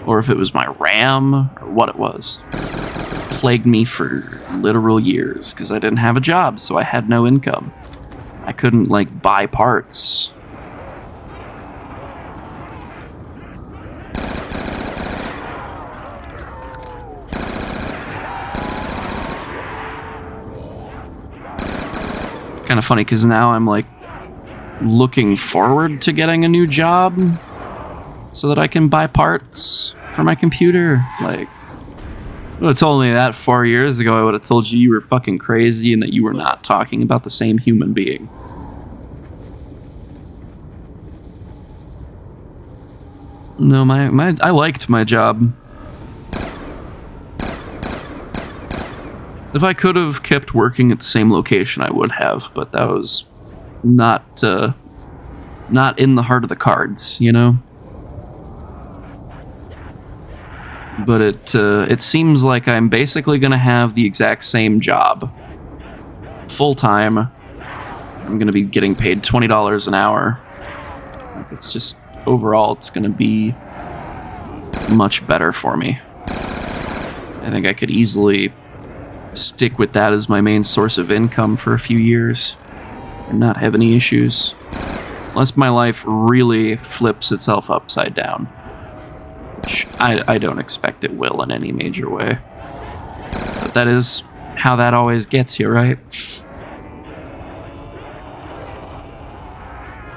or if it was my RAM, or what it was. It plagued me for literal years, because I didn't have a job, so I had no income. I couldn't, like, buy parts. Kind of funny, because now I'm, like, looking forward to getting a new job so that I can buy parts for my computer. Like, if you would have told me that 4 years ago, I would have told you were fucking crazy and that you were not talking about the same human being. No, I liked my job. If I could have kept working at the same location, I would have, but that was not in the heart of the cards, you know? But it seems like I'm basically gonna have the exact same job. Full-time. I'm gonna be getting paid $20 an hour. Like, it's just, overall, it's gonna be much better for me. I think I could easily stick with that as my main source of income for a few years and not have any issues. Unless my life really flips itself upside down. Which I don't expect it will in any major way. But that is how that always gets you, right?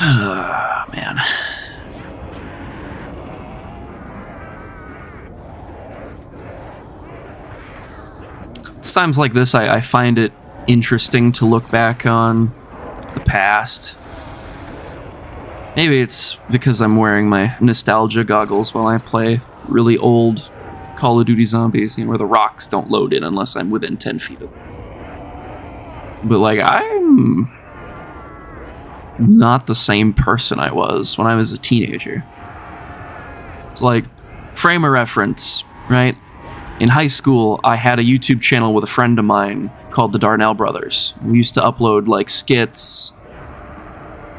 Man. It's times like this I find it interesting to look back on the past. Maybe it's because I'm wearing my nostalgia goggles while I play really old Call of Duty Zombies, you know, where the rocks don't load in unless I'm within 10 feet of them. But, like, I'm not the same person I was when I was a teenager. It's like, frame of reference, right? In high school, I had a YouTube channel with a friend of mine called the Darnell Brothers. We used to upload, like, skits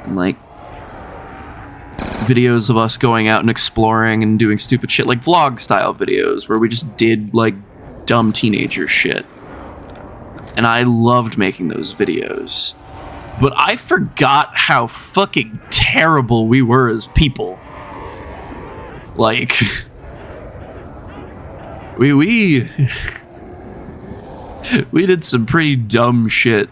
and, like, videos of us going out and exploring and doing stupid shit, like vlog-style videos where we just did, like, dumb teenager shit. And I loved making those videos. But I forgot how fucking terrible we were as people. Like... We did some pretty dumb shit.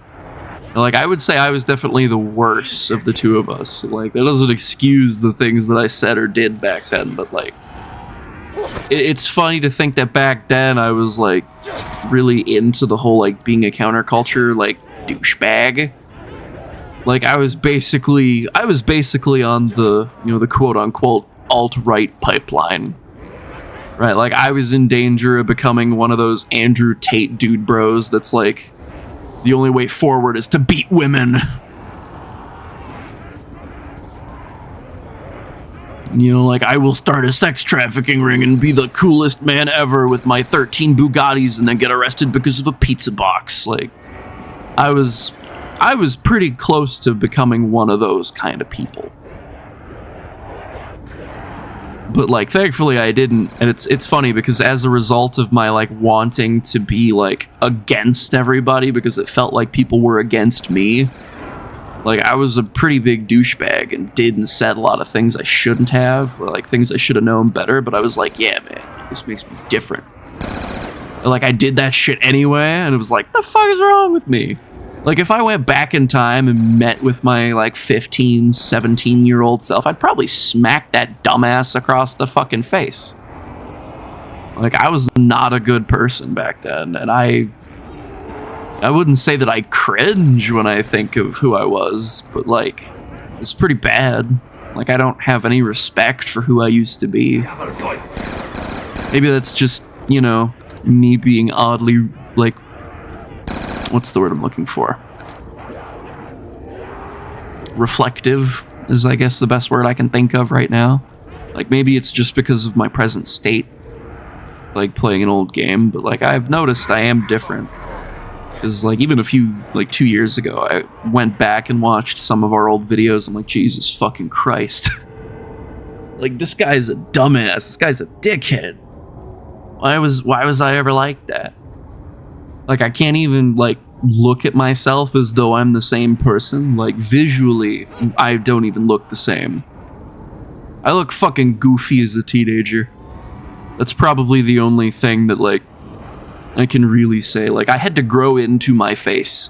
Like, I would say I was definitely the worst of the two of us. Like, that doesn't excuse the things that I said or did back then, but, like, it's funny to think that back then I was, like, really into the whole, like, being a counterculture, like, douchebag. Like, I was basically on the, you know, the quote-unquote alt-right pipeline. Right, like, I was in danger of becoming one of those Andrew Tate dude bros that's like, the only way forward is to beat women. You know, like, I will start a sex trafficking ring and be the coolest man ever with my 13 Bugattis and then get arrested because of a pizza box. Like, I was pretty close to becoming one of those kind of people. But, like, thankfully I didn't, and it's funny because as a result of my, like, wanting to be, like, against everybody because it felt like people were against me, like, I was a pretty big douchebag and did and said a lot of things I shouldn't have, or, like, things I should have known better, but I was like, yeah, man, this makes me different. And, like, I did that shit anyway, and it was like, the fuck is wrong with me? Like, if I went back in time and met with my, like, 15, 17-year-old self, I'd probably smack that dumbass across the fucking face. Like, I was not a good person back then, and I wouldn't say that I cringe when I think of who I was, but, like, it's pretty bad. Like, I don't have any respect for who I used to be. Maybe that's just, you know, me being oddly, like, what's the word I'm looking for? Reflective is, I guess, the best word I can think of right now. Like, maybe it's just because of my present state. like playing an old game, but like I've noticed I am different. Because like even 2 years ago, I went back and watched some of our old videos. I'm like, Jesus fucking Christ. Like, this guy's a dumbass. This guy's a dickhead. Why was I ever like that? Like, I can't even like look at myself as though I'm the same person. Like, visually, I don't even look the same. I look fucking goofy as a teenager. That's probably the only thing that, like, I can really say. Like, I had to grow into my face.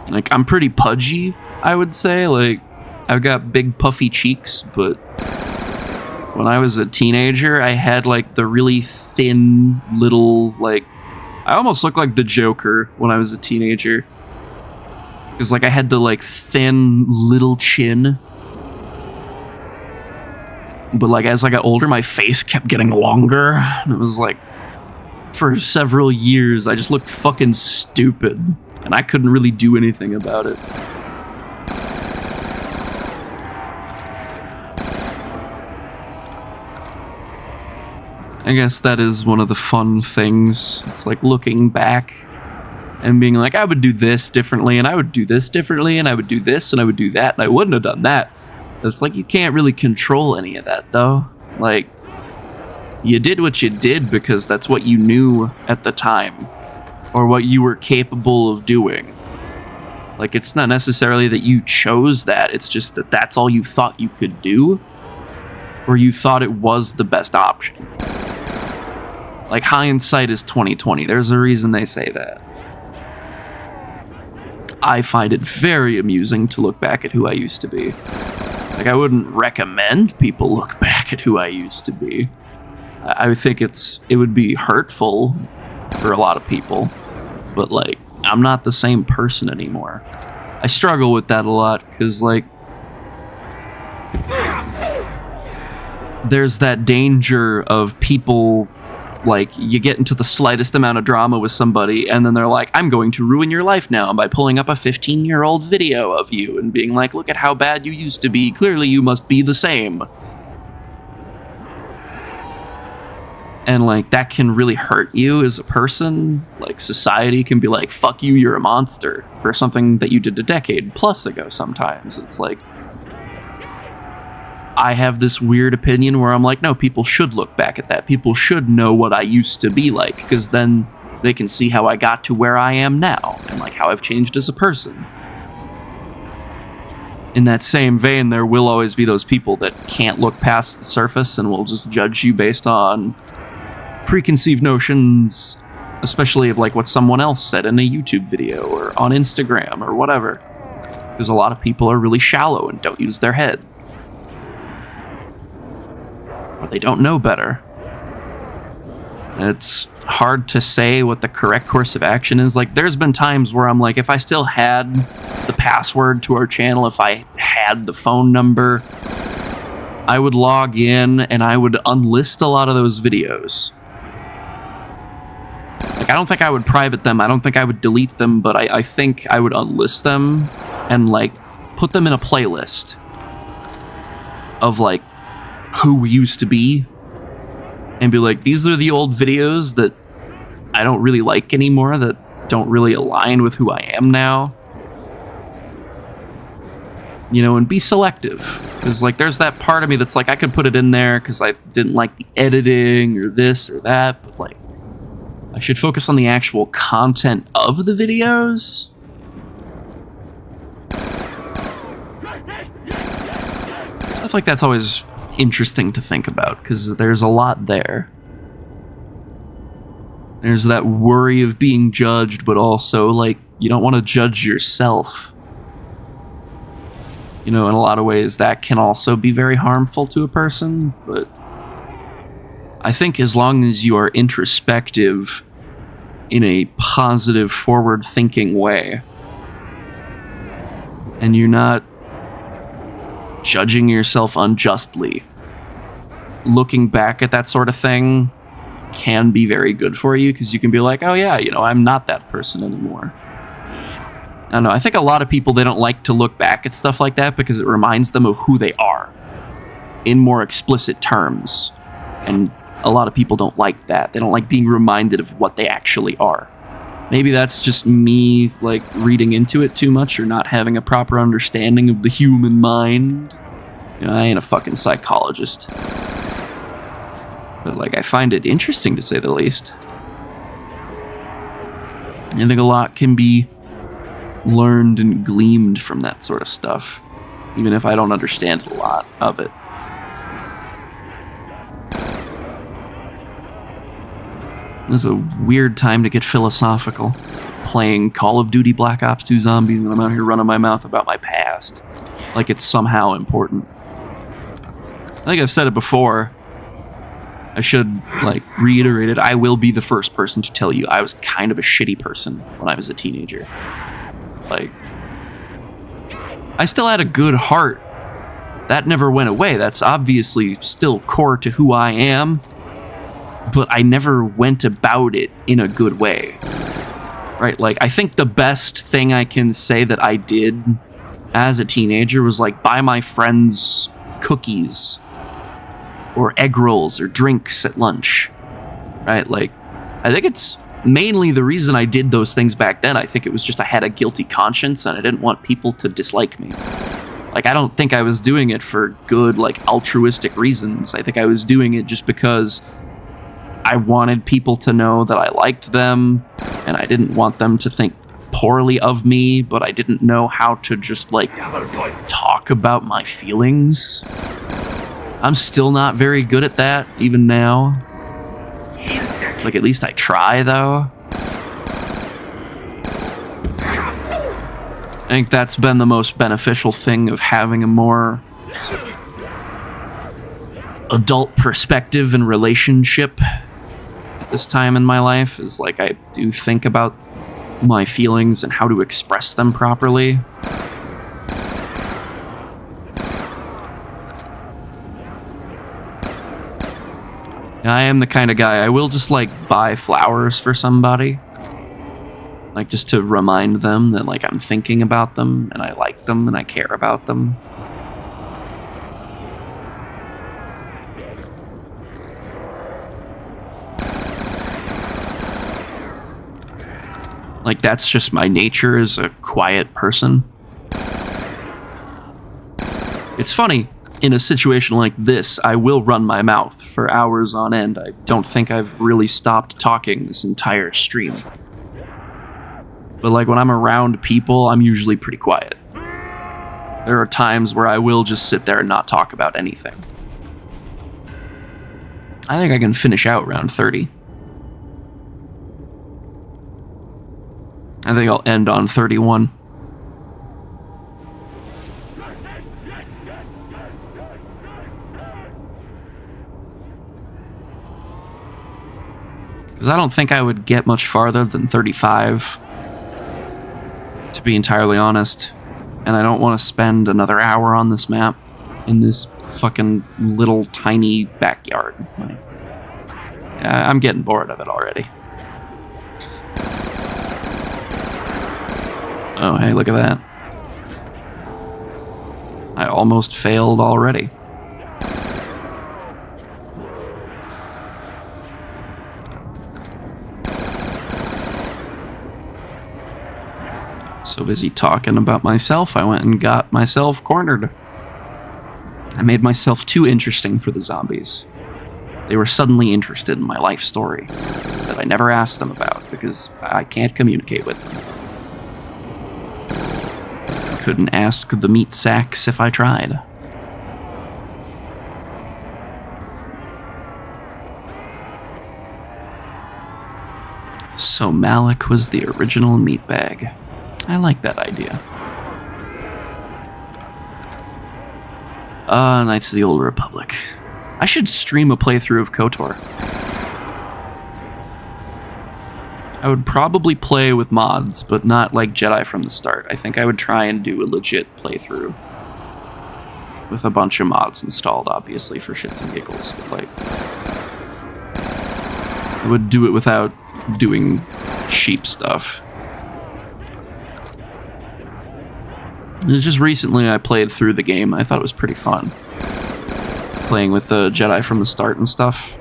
Like, I'm pretty pudgy, I would say. Like, I've got big puffy cheeks, but when I was a teenager, I had, like, the really thin little, like... I almost looked like the Joker when I was a teenager. Because, like, I had the, like, thin little chin. But, like, as I got older, my face kept getting longer. And it was, like, for several years, I just looked fucking stupid. And I couldn't really do anything about it. I guess that is one of the fun things. It's like looking back and being like, I would do this differently, and I would do this differently, and I would do this, and I would do that, and I wouldn't have done that. It's like you can't really control any of that, though. Like, you did what you did because that's what you knew at the time, or what you were capable of doing. Like, it's not necessarily that you chose that, it's just that that's all you thought you could do, or you thought it was the best option. Like, hindsight is 20/20. There's a reason they say that. I find it very amusing to look back at who I used to be. Like, I wouldn't recommend people look back at who I used to be. I think it would be hurtful for a lot of people. But, like, I'm not the same person anymore. I struggle with that a lot, because, like, there's that danger of people... Like, you get into the slightest amount of drama with somebody, and then they're like, I'm going to ruin your life now by pulling up a 15-year-old video of you and being like, look at how bad you used to be. Clearly you must be the same. And, like, that can really hurt you as a person. Like, society can be like, fuck you, you're a monster, for something that you did a decade plus ago sometimes. It's like... I have this weird opinion where I'm like, no, people should look back at that. People should know what I used to be like, because then they can see how I got to where I am now, and like how I've changed as a person. In that same vein, there will always be those people that can't look past the surface and will just judge you based on preconceived notions, especially of like what someone else said in a YouTube video or on Instagram or whatever. Because a lot of people are really shallow and don't use their head. Or they don't know better. It's hard to say what the correct course of action is. Like, there's been times where I'm like, if I still had the password to our channel, if I had the phone number, I would log in and I would unlist a lot of those videos. Like, I don't think I would private them, I don't think I would delete them, but I think I would unlist them and, like, put them in a playlist of, like, who we used to be, and be like, these are the old videos that I don't really like anymore, that don't really align with who I am now. You know, and be selective. Because, like, there's that part of me that's like, I could put it in there because I didn't like the editing or this or that, but, like, I should focus on the actual content of the videos. Stuff like that's always interesting to think about, because there's a lot there. There's that worry of being judged, but also, like, you don't want to judge yourself. You know, in a lot of ways, that can also be very harmful to a person, but I think as long as you are introspective in a positive, forward-thinking way, and you're not judging yourself unjustly, looking back at that sort of thing can be very good for you, because you can be like, oh yeah, you know, I'm not that person anymore. I don't know, I think a lot of people, they don't like to look back at stuff like that because it reminds them of who they are in more explicit terms. And a lot of people don't like that. They don't like being reminded of what they actually are. Maybe that's just me, like, reading into it too much or not having a proper understanding of the human mind. You know, I ain't a fucking psychologist. But, like, I find it interesting, to say the least. I think a lot can be learned and gleaned from that sort of stuff, even if I don't understand a lot of it. This is a weird time to get philosophical, playing Call of Duty Black Ops 2 Zombies, and I'm out here running my mouth about my past, like it's somehow important. I think I've said it before. I should, like, reiterate it. I will be the first person to tell you I was kind of a shitty person when I was a teenager. Like, I still had a good heart. That never went away. That's obviously still core to who I am. But I never went about it in a good way. Right? Like, I think the best thing I can say that I did as a teenager was, like, buy my friends cookies or egg rolls or drinks at lunch. Right? Like, I think it's mainly the reason I did those things back then. I think it was just I had a guilty conscience and I didn't want people to dislike me. Like, I don't think I was doing it for good, like, altruistic reasons. I think I was doing it just because I wanted people to know that I liked them, and I didn't want them to think poorly of me, but I didn't know how to just, like, talk about my feelings. I'm still not very good at that, even now. Like, at least I try, though. I think that's been the most beneficial thing of having a more adult perspective and relationship at this time in my life, is like I do think about my feelings and how to express them properly. I am the kind of guy, I will just, like, buy flowers for somebody. Like, just to remind them that, like, I'm thinking about them, and I like them, and I care about them. Like, that's just my nature as a quiet person. It's funny, in a situation like this, I will run my mouth for hours on end. I don't think I've really stopped talking this entire stream. But, like, when I'm around people, I'm usually pretty quiet. There are times where I will just sit there and not talk about anything. I think I can finish out round 30. I think I'll end on 31. Because I don't think I would get much farther than 35, to be entirely honest. And I don't want to spend another hour on this map in this fucking little tiny backyard. I'm getting bored of it already. Oh, hey, look at that. I almost failed already. So busy talking about myself, I went and got myself cornered. I made myself too interesting for the zombies. They were suddenly interested in my life story that I never asked them about because I can't communicate with them. I couldn't ask the meat sacks if I tried. So Malik was the original meatbag. I like that idea. Knights of the Old Republic. I should stream a playthrough of KOTOR. I would probably play with mods, but not like Jedi from the start. I think I would try and do a legit playthrough. With a bunch of mods installed, obviously, for shits and giggles. But, like, I would do it without doing cheap stuff. It was just recently I played through the game. I thought it was pretty fun. Playing with the Jedi from the start and stuff.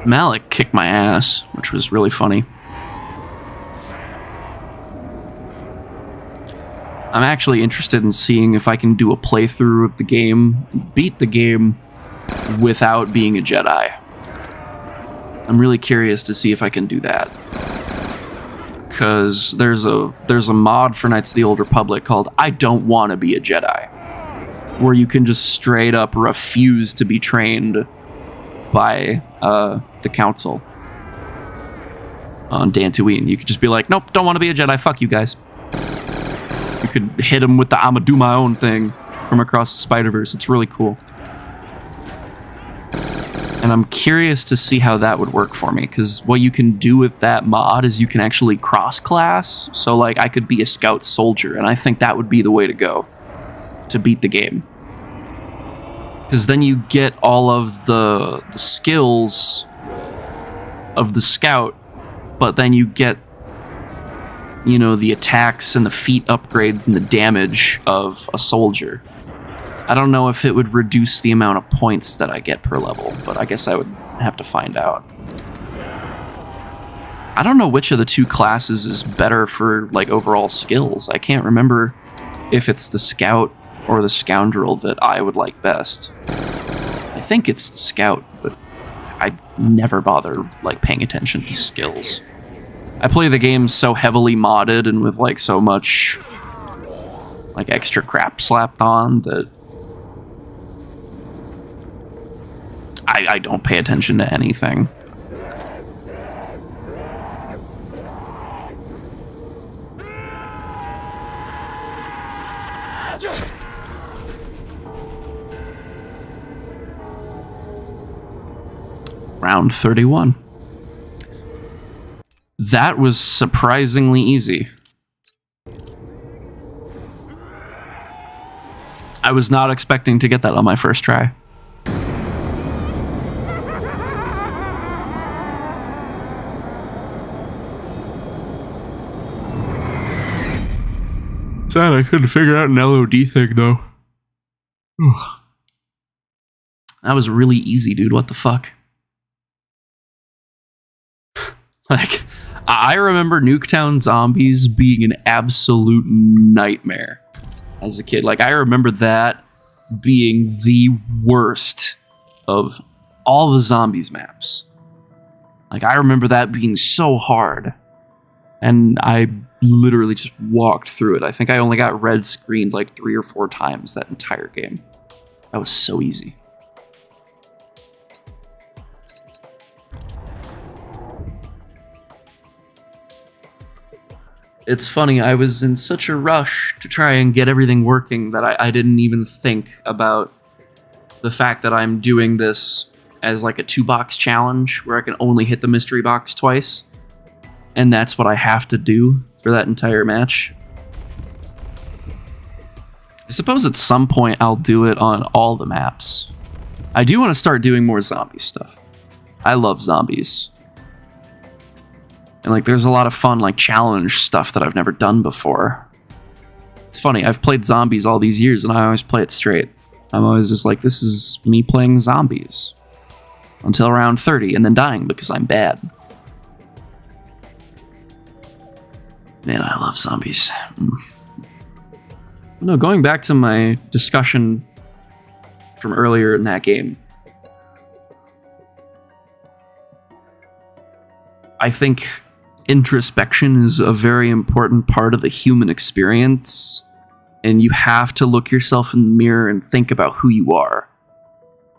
Malik kicked my ass, which was really funny. I'm actually interested in seeing if I can do a playthrough of the game, beat the game without being a Jedi. I'm really curious to see if I can do that. Because there's a mod for Knights of the Old Republic called I Don't Want to Be a Jedi, where you can just straight up refuse to be trained by the council on Dantooine. You could just be like, nope, don't want to be a Jedi, fuck you guys. You could hit him with the I'ma do my own thing from across the Spider-Verse. It's really cool. And I'm curious to see how that would work for me, because what you can do with that mod is you can actually cross-class. So, like, I could be a scout soldier, and I think that would be the way to go to beat the game. Because then you get all of the skills of the scout, but then you get, you know, the attacks and the feat upgrades and the damage of a soldier. I don't know if it would reduce the amount of points that I get per level, but I guess I would have to find out. I don't know which of the two classes is better for, like, overall skills. I can't remember if it's the scout or the scoundrel that I would like best. I think it's the scout, but I never bother, like, paying attention to skills. I play the game so heavily modded and with, like, so much, like, extra crap slapped on that I don't pay attention to anything. Round 31. That was surprisingly easy. I was not expecting to get that on my first try. Sad I couldn't figure out an LOD thing, though. That was really easy, dude. What the fuck? Like, I remember Nuketown zombies being an absolute nightmare as a kid. Like, I remember that being the worst of all the zombies maps. Like, I remember that being so hard. And I literally just walked through it. I think I only got red screened like 3 or 4 times that entire game. That was so easy. It's funny, I was in such a rush to try and get everything working that I didn't even think about the fact that I'm doing this as like a 2-box challenge where I can only hit the mystery box twice. And that's what I have to do for that entire match. I suppose at some point I'll do it on all the maps. I do want to start doing more zombie stuff. I love zombies. And like there's a lot of fun like challenge stuff that I've never done before. It's funny, I've played zombies all these years and I always play it straight. I'm always just like, this is me playing zombies. Until round 30 and then dying because I'm bad. Man, I love zombies. No, going back to my discussion from earlier in that game. I think introspection is a very important part of the human experience. And you have to look yourself in the mirror and think about who you are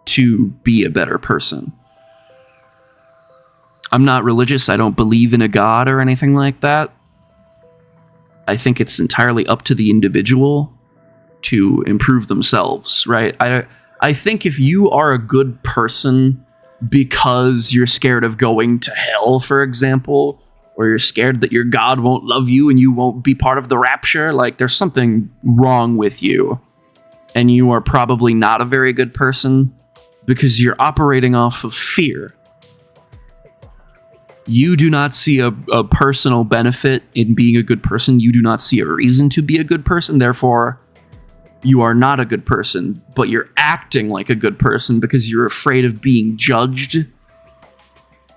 to be a better person. I'm not religious. I don't believe in a god or anything like that. I think it's entirely up to the individual to improve themselves, right? I think if you are a good person because you're scared of going to hell, for example, or you're scared that your God won't love you and you won't be part of the rapture, like there's something wrong with you. And you are probably not a very good person because you're operating off of fear. You do not see a personal benefit in being a good person. You do not see a reason to be a good person. Therefore, you are not a good person, but you're acting like a good person because you're afraid of being judged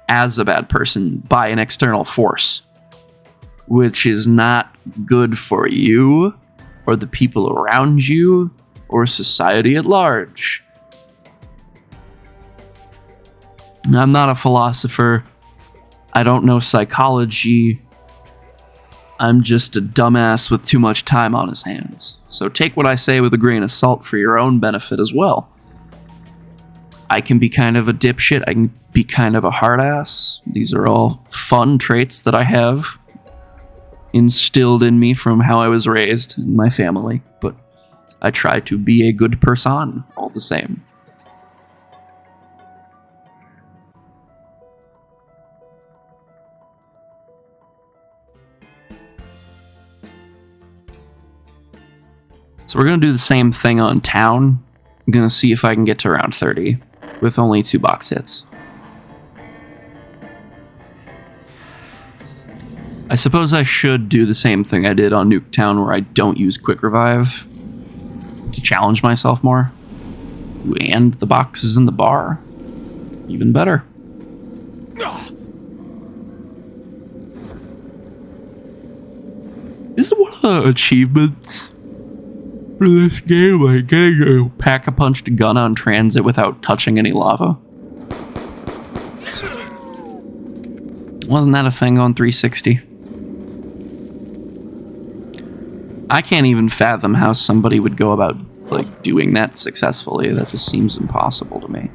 as a bad person by an external force, which is not good for you or the people around you or society at large. I'm not a philosopher. I don't know psychology. I'm just a dumbass with too much time on his hands. So take what I say with a grain of salt for your own benefit as well. I can be kind of a dipshit. I can be kind of a hard ass. These are all fun traits that I have instilled in me from how I was raised in my family. But I try to be a good person all the same. So we're going to do the same thing on town. I'm going to see if I can get to round 30 with only 2 box hits. I suppose I should do the same thing I did on Nuketown where I don't use quick revive to challenge myself more. And the box is in the bar. Even better. This is one of the achievements for this game, like getting a pack-a-punched gun on transit without touching any lava. Wasn't that a thing on 360? I can't even fathom how somebody would go about like doing that successfully. That just seems impossible to me.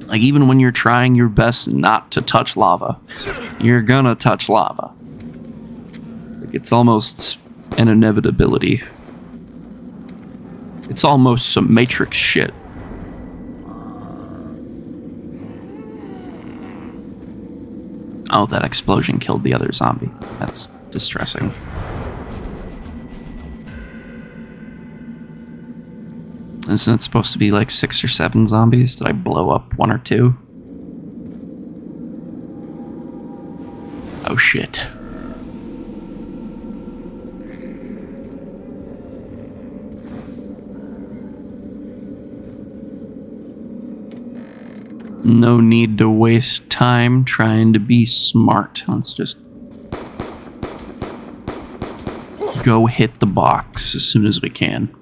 Like even when you're trying your best not to touch lava, you're gonna touch lava. It's almost an inevitability. It's almost some Matrix shit. Oh, that explosion killed the other zombie. That's distressing. Isn't it supposed to be like 6 or 7 zombies? Did I blow up 1 or 2? Oh shit. No need to waste time trying to be smart. Let's just go hit the box as soon as we can.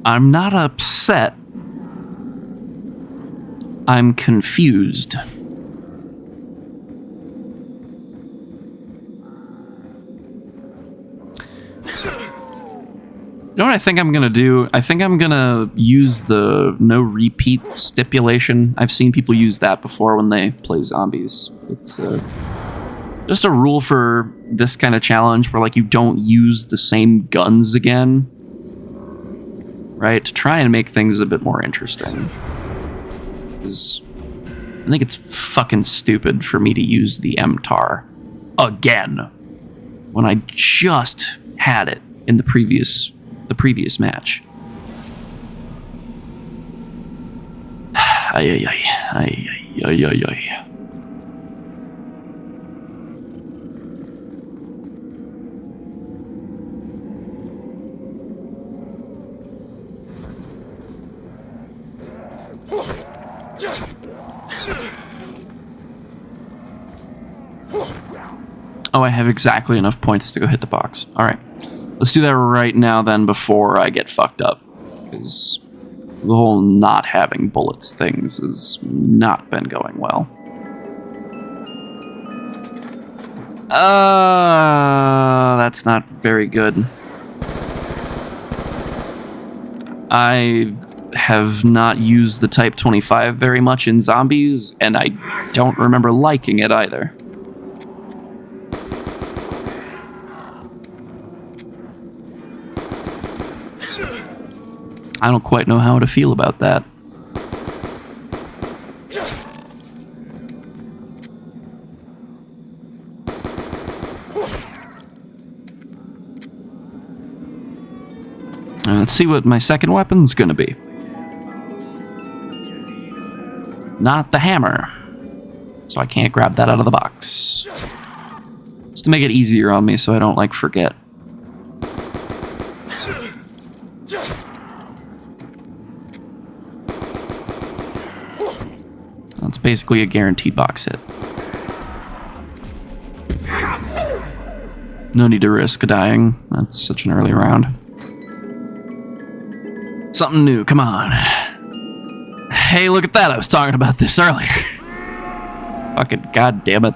I'm not upset. I'm confused. You know what I think I'm gonna do? I think I'm gonna use the no repeat stipulation. I've seen people use that before when they play zombies. It's just a rule for this kind of challenge where like you don't use the same guns again. Right? To try and make things a bit more interesting. Because I think it's fucking stupid for me to use the MTAR again when I just had it in the previous match. Ay, ay, ay, ay, ay, ay, ay. Oh, I have exactly enough points to go hit the box. All right. Let's do that right now then before I get fucked up. Because the whole not having bullets things has not been going well. That's not very good. I have not used the Type 25 very much in zombies, and I don't remember liking it either. I don't quite know how to feel about that. Let's see what my second weapon's gonna be. Not the hammer. So I can't grab that out of the box. Just to make it easier on me so I don't, like, forget. That's basically a guaranteed box hit. No need to risk dying. That's such an early round. Something new, come on. Hey, look at that, I was talking about this earlier. Fucking goddamn it.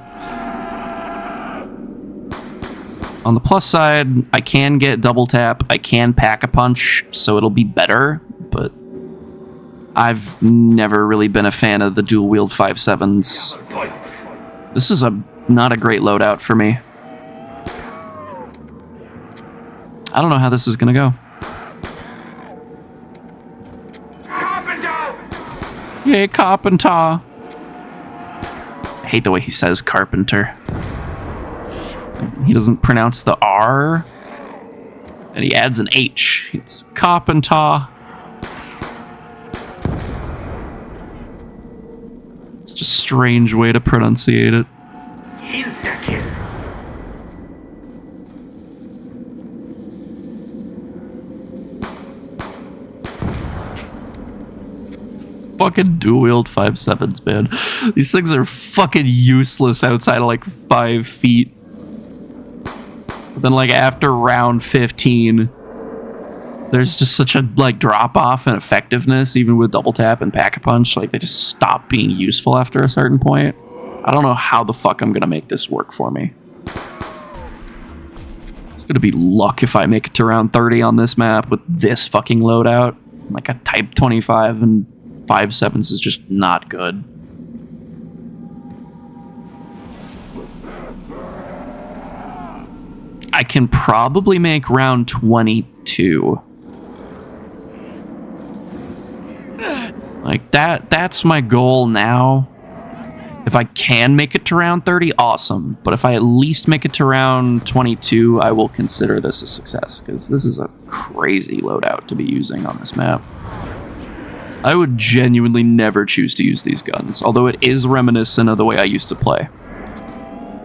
On the plus side, I can get double tap, I can pack a punch, so it'll be better, but I've never really been a fan of the dual wield 5.7s. This is not a great loadout for me. I don't know how this is gonna go. Yay, carpenter! I hate the way he says carpenter. He doesn't pronounce the R, and he adds an H. It's carpenter. It's just a strange way to pronunciate it. Fucking dual wield 5.7s, man. These things are fucking useless outside of like 5 feet. But then like after round 15, there's just such a like drop off in effectiveness, even with double tap and pack a punch. Like they just stop being useful after a certain point. I don't know how the fuck I'm gonna make this work for me. It's gonna be luck if I make it to round 30 on this map with this fucking loadout. Like a type 25 and 5.7s is just not good. I can probably make round 22. Like that's my goal now. If I can make it to round 30, awesome. But if I at least make it to round 22, I will consider this a success, because this is a crazy loadout to be using on this map. I would genuinely never choose to use these guns, although it is reminiscent of the way I used to play.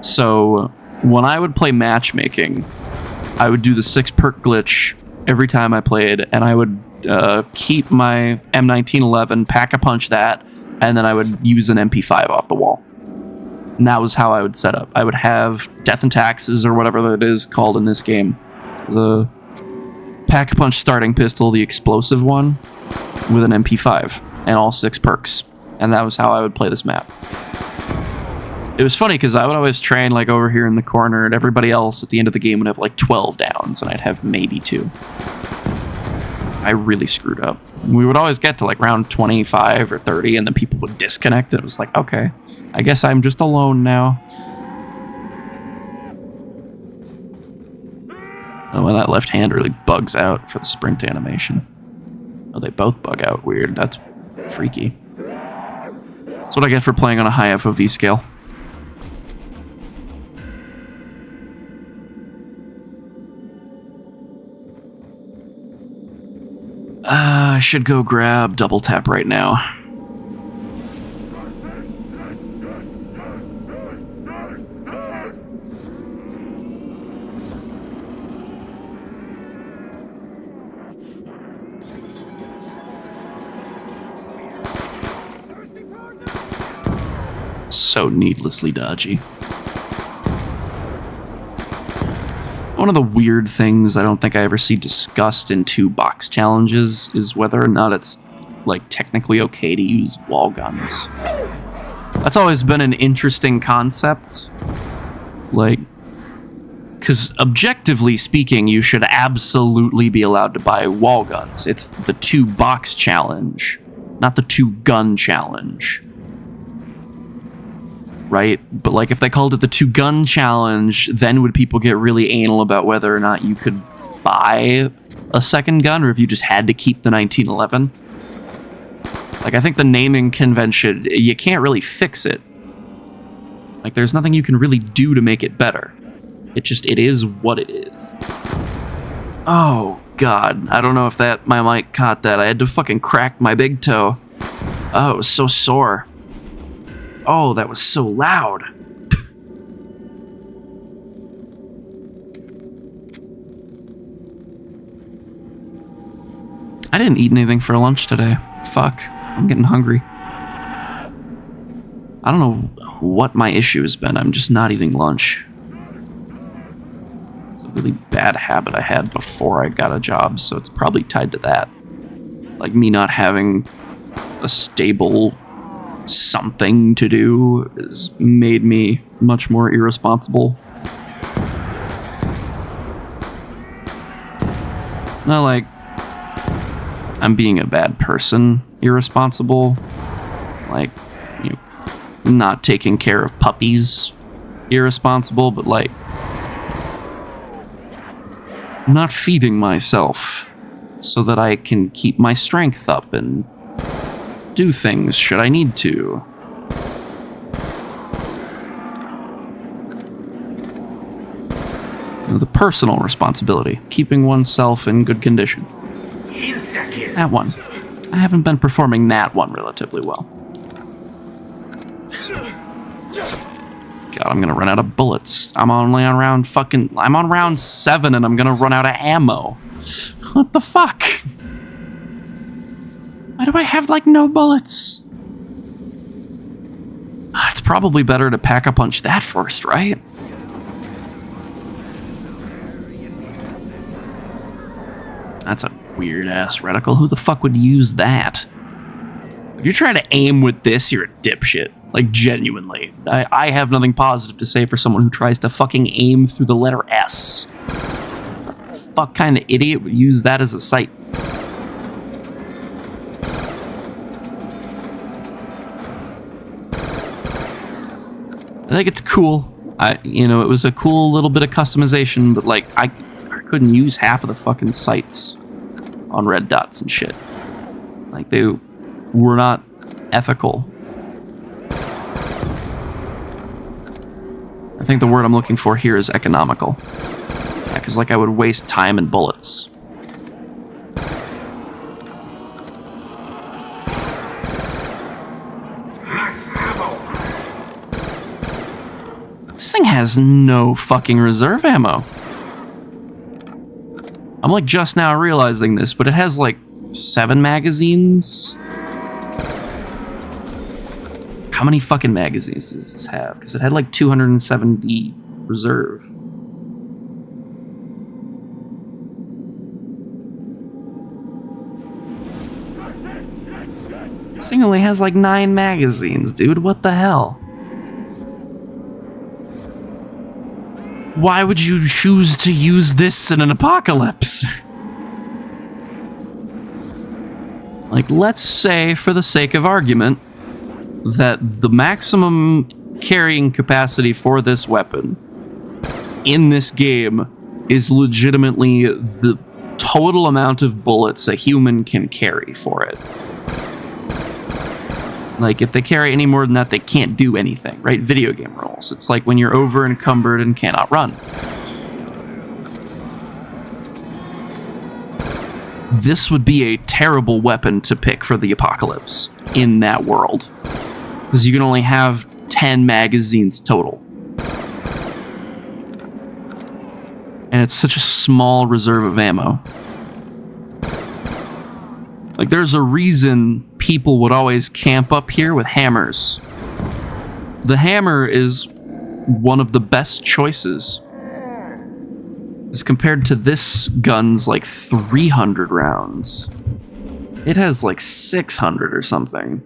So, when I would play matchmaking, I would do the 6 perk glitch every time I played, and I would keep my M1911, pack a punch that, and then I would use an MP5 off the wall. And that was how I would set up. I would have Death and Taxes, or whatever that is called in this game. The pack a punch starting pistol, the explosive one, with an MP5 and all 6 perks, and that was how I would play this map. It was funny because I would always train like over here in the corner, and everybody else at the end of the game would have like 12 downs, and I'd have maybe 2. I really screwed up. We would always get to like round 25 or 30, and then people would disconnect. It was like, okay, I guess I'm just alone now. Oh, and that left hand really bugs out for the sprint animation. Oh, they both bug out. Weird. That's freaky. That's what I get for playing on a high FOV scale. I should go grab double tap right now. So needlessly dodgy. One of the weird things I don't think I ever see discussed in 2 box challenges is whether or not it's like technically okay to use wall guns. That's always been an interesting concept. Like, because objectively speaking, you should absolutely be allowed to buy wall guns. It's the 2 box challenge, not the 2 gun challenge. Right? But like if they called it the 2 gun challenge, then would people get really anal about whether or not you could buy a second gun or if you just had to keep the 1911. Like, I think the naming convention, you can't really fix it. Like, there's nothing you can really do to make it better. It is what it is. Oh, God. I don't know if my mic caught that. I had to fucking crack my big toe. Oh, it was so sore. Oh, that was so loud. I didn't eat anything for lunch today. Fuck. I'm getting hungry. I don't know what my issue has been. I'm just not eating lunch. It's a really bad habit I had before I got a job, so it's probably tied to that. Like, me not having a stable something to do has made me much more irresponsible. Not like I'm being a bad person, irresponsible. Like, you know, not taking care of puppies, irresponsible, but like, not feeding myself so that I can keep my strength up and do things should I need to. The personal responsibility, keeping oneself in good condition. That one. I haven't been performing that one relatively well. God, I'm gonna run out of bullets. I'm on round 7 and I'm gonna run out of ammo. What the fuck? Why do I have, like, no bullets? It's probably better to pack a punch that first, right? That's a weird-ass reticle. Who the fuck would use that? If you're trying to aim with this, you're a dipshit. Like, genuinely. I have nothing positive to say for someone who tries to fucking aim through the letter S. What fuck kind of idiot would use that as a sight? I think it's cool. It was a cool little bit of customization, but, like, I couldn't use half of the fucking sights on red dots and shit. Like, they were not ethical. I think the word I'm looking for here is economical. Yeah, because, like, I would waste time and bullets. This thing has no fucking reserve ammo. I'm, like, just now realizing this, but it has, like, 7 magazines. How many fucking magazines does this have? Because it had, like, 270 reserve. This thing only has, like, 9 magazines, dude. What the hell? Why would you choose to use this in an apocalypse? Like, let's say, for the sake of argument, that the maximum carrying capacity for this weapon in this game is legitimately the total amount of bullets a human can carry for it. Like, if they carry any more than that, they can't do anything, right? Video game rules. It's like when you're over encumbered and cannot run. This would be a terrible weapon to pick for the apocalypse in that world. Because you can only have 10 magazines total. And it's such a small reserve of ammo. Like, there's a reason people would always camp up here with hammers. The hammer is one of the best choices. As compared to this gun's, like, 300 rounds. It has, like, 600 or something.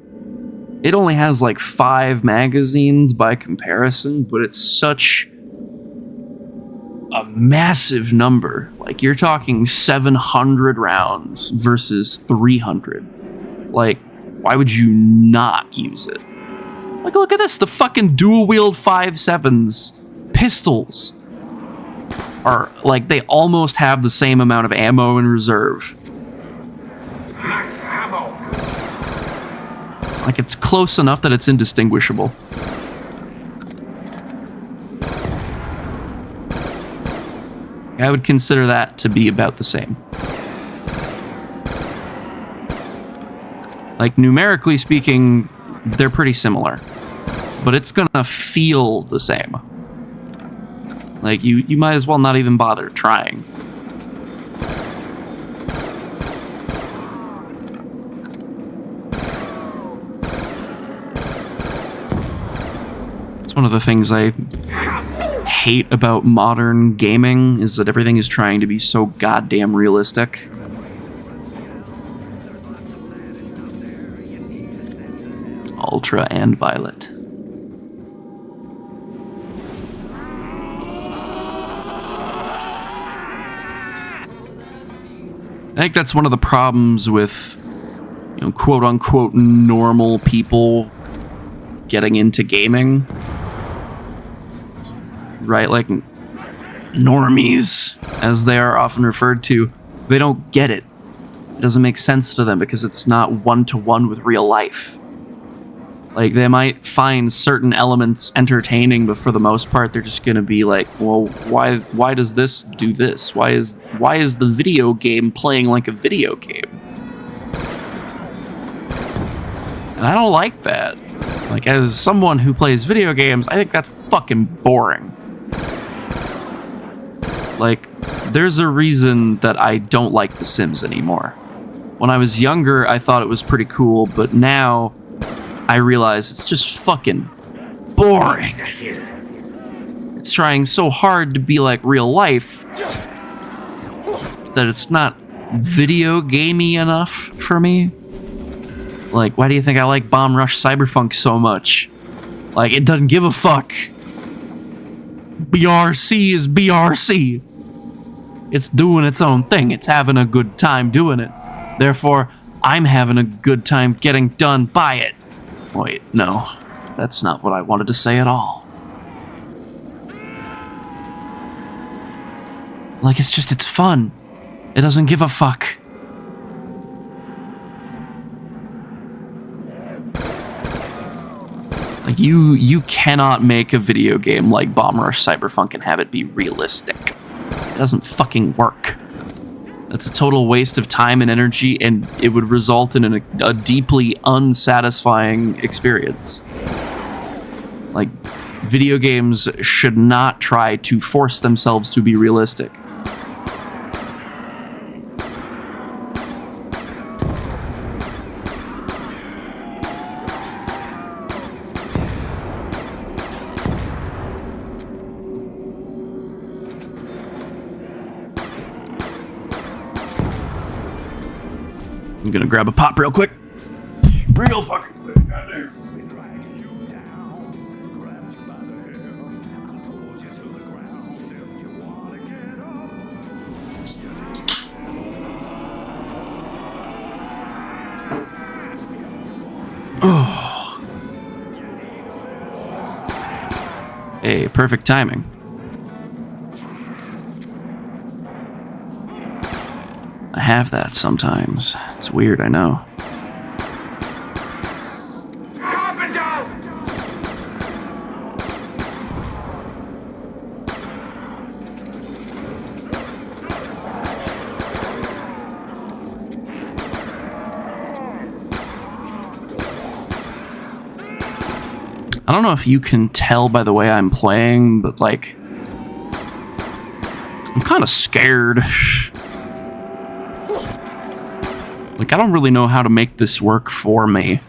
It only has, like, 5 magazines by comparison, but it's such a massive number. Like, you're talking 700 rounds versus 300. Like, why would you not use it? Like, look at this, the fucking dual-wield 5.7s. Pistols. are like they almost have the same amount of ammo in reserve. Max ammo. Like it's close enough that it's indistinguishable. I would consider that to be about the same. Like numerically speaking, they're pretty similar, but it's gonna feel the same. Like you might as well not even bother trying. It's one of the things I hate about modern gaming is that everything is trying to be so goddamn realistic. Ultra and Violet. I think that's one of the problems with, quote unquote normal people getting into gaming. Right? Like normies, as they are often referred to, they don't get it. It doesn't make sense to them because it's not one-to-one with real life. Like, they might find certain elements entertaining, but for the most part, they're just gonna be like, well, why does this do this? Why is the video game playing like a video game? And I don't like that. Like, as someone who plays video games, I think that's fucking boring. Like, there's a reason that I don't like The Sims anymore. When I was younger, I thought it was pretty cool, but now I realize it's just fucking boring. It's trying so hard to be like real life that it's not video gamey enough for me. Like, why do you think I like Bomb Rush Cyberpunk so much? Like, it doesn't give a fuck. BRC is BRC. It's doing its own thing. It's having a good time doing it. Therefore, I'm having a good time getting done by it. Wait, no. That's not what I wanted to say at all. Like, it's fun. It doesn't give a fuck. Like, you cannot make a video game like Bomb Rush Cyberpunk and have it be realistic. It doesn't fucking work. That's a total waste of time and energy, and it would result in a deeply unsatisfying experience. Like, video games should not try to force themselves to be realistic. I'm gonna grab a pop real quick. Real fucking quick. Goddamn. Oh. Hey, perfect timing. I have that sometimes. It's weird, I know. I don't know if you can tell by the way I'm playing, but like, I'm kind of scared. Like, I don't really know how to make this work for me.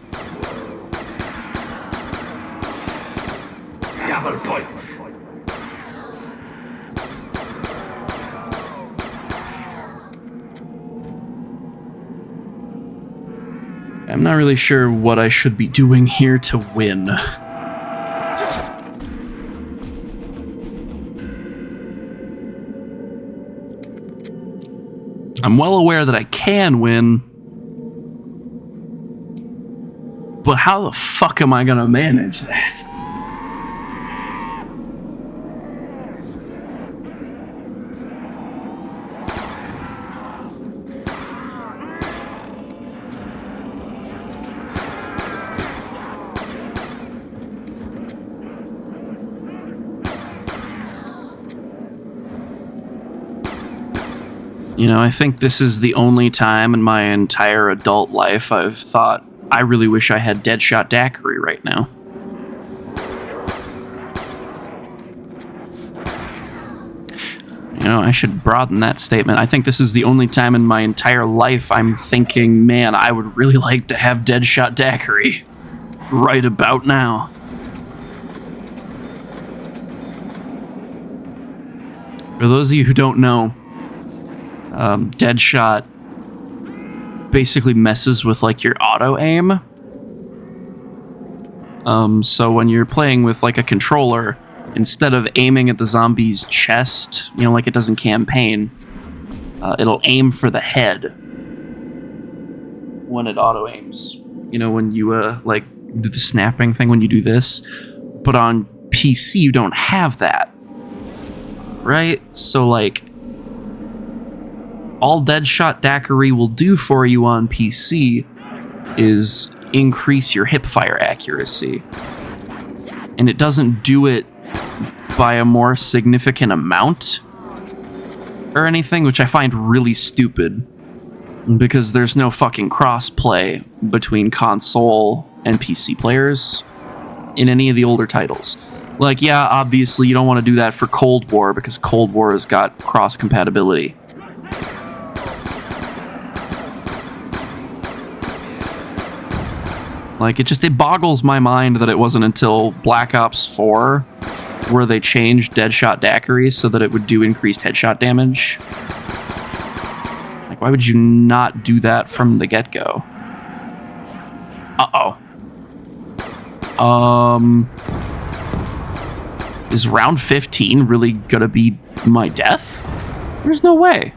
Double points. I'm not really sure what I should be doing here to win. I'm well aware that I can win, but how the fuck am I gonna manage that? You know, I think this is the only time in my entire adult life I've thought, I really wish I had Deadshot Daiquiri right now. You know, I should broaden that statement. I think this is the only time in my entire life I'm thinking, man, I would really like to have Deadshot Daiquiri right about now. For those of you who don't know, Deadshot basically messes with like your auto aim. So when you're playing with like a controller, instead of aiming at the zombie's chest, you know, like it does in campaign, it'll aim for the head when it auto aims. You know, when you like do the snapping thing when you do this, but on PC you don't have that, right? So like, all Deadshot Daiquiri will do for you on PC is increase your hipfire accuracy. And it doesn't do it by a more significant amount or anything, which I find really stupid, because there's no fucking cross-play between console and PC players in any of the older titles. Like, yeah, obviously you don't want to do that for Cold War, because Cold War has got cross-compatibility. Like, it boggles my mind that it wasn't until Black Ops 4 where they changed Deadshot Daiquiri so that it would do increased headshot damage. Like, why would you not do that from the get-go? Uh-oh. Is round 15 really gonna be my death? There's no way.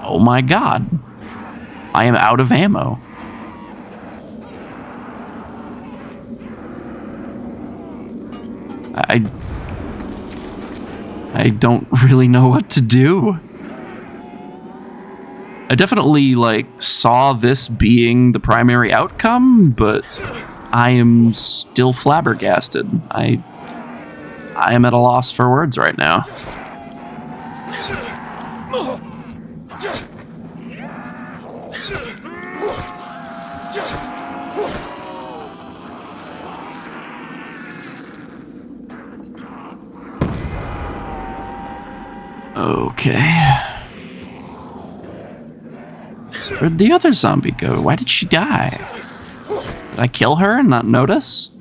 Oh my god. I am out of ammo. I don't really know what to do. I definitely, like, saw this being the primary outcome, but I am still flabbergasted. I am at a loss for words right now. Okay. Where'd the other zombie go? Why did she die? Did I kill her and not notice?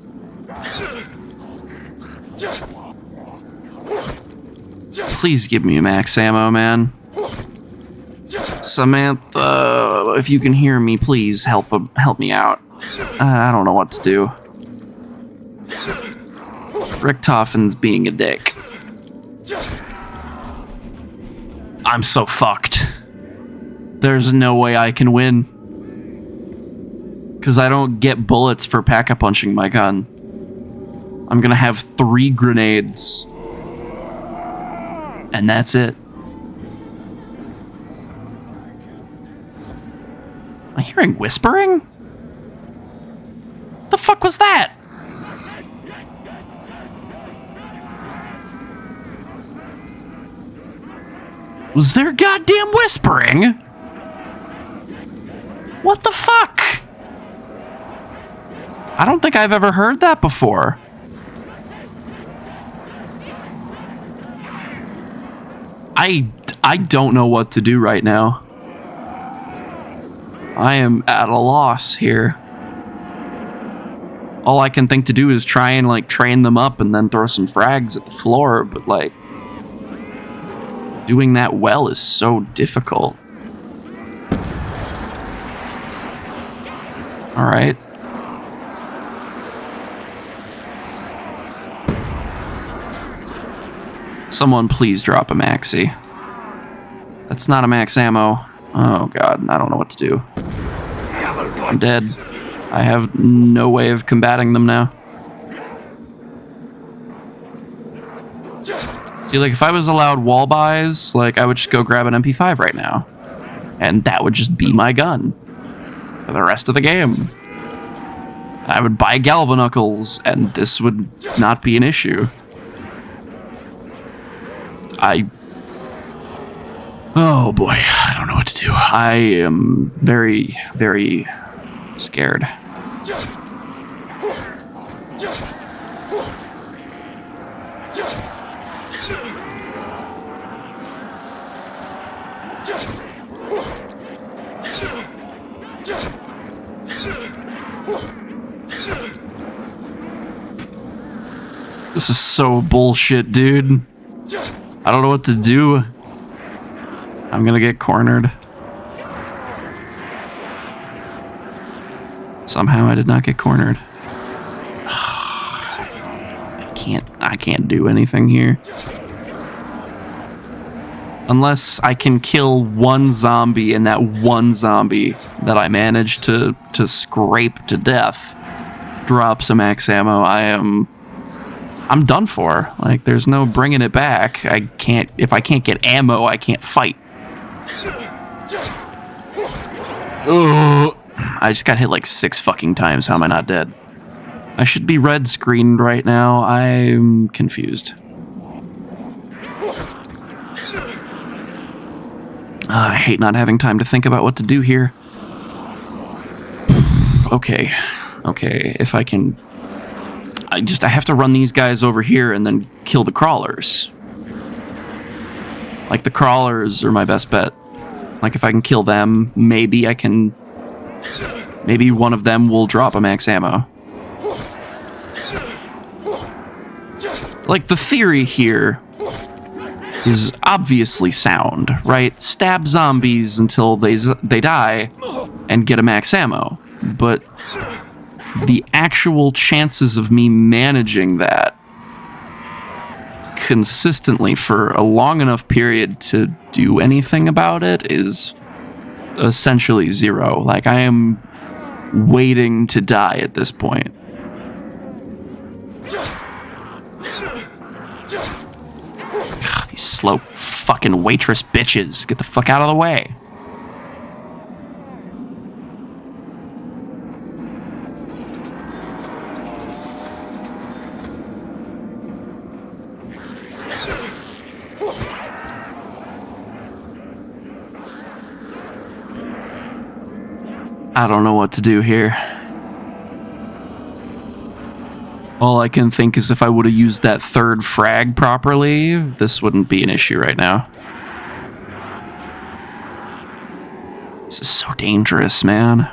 Please give me max ammo, man. Samantha, if you can hear me, please help me out. I don't know what to do. Richtofen's being a dick. I'm so fucked. There's no way I can win. Because I don't get bullets for pack-a-punching my gun. I'm gonna have 3 grenades. And that's it. Am I hearing whispering? What the fuck was that? Was there goddamn whispering? What the fuck? I don't think I've ever heard that before. I don't know what to do right now. I am at a loss here. All I can think to do is try and, like, train them up and then throw some frags at the floor, but, like, doing that well is so difficult. Alright. Someone please drop a maxi. That's not a max ammo. Oh god, I don't know what to do. I'm dead. I have no way of combating them now. See, like, if I was allowed wall buys, like, I would just go grab an MP5 right now. And that would just be my gun for the rest of the game. I would buy Galvanuckles, and this would not be an issue. Oh boy, I don't know what to do. I am very, very scared. This is so bullshit, dude. I don't know what to do. I'm gonna get cornered. Somehow I did not get cornered. I can't do anything here. Unless I can kill one zombie, and that one zombie that I managed to scrape to death drops a max ammo, I'm done for. Like, there's no bringing it back. If I can't get ammo, I can't fight. Ugh. I just got hit like 6 fucking times. How am I not dead? I should be red screened right now. I'm confused. I hate not having time to think about what to do here. Okay, if I can... I have to run these guys over here and then kill the crawlers. Like, the crawlers are my best bet. Like, if I can kill them, maybe one of them will drop a max ammo. Like, the theory here is obviously sound, right? Stab zombies until they die and get a max ammo. But the actual chances of me managing that consistently for a long enough period to do anything about it is essentially 0. Like, I am waiting to die at this point. Ugh, these slow fucking waitress bitches. Get the fuck out of the way. I don't know what to do here. All I can think is if I would have used that third frag properly, this wouldn't be an issue right now. This is so dangerous, man.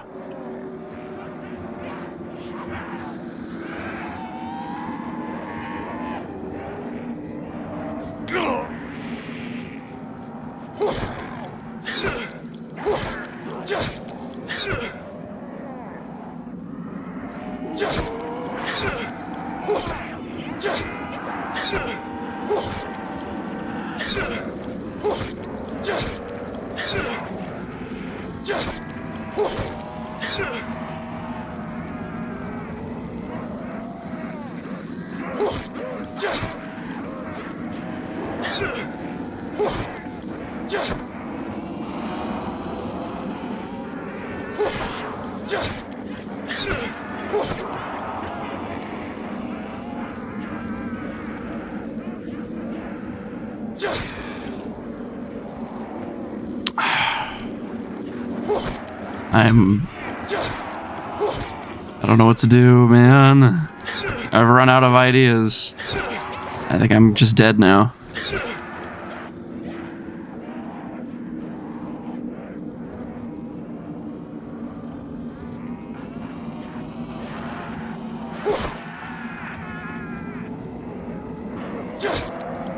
I don't know what to do, man. I've run out of ideas. I think I'm just dead now.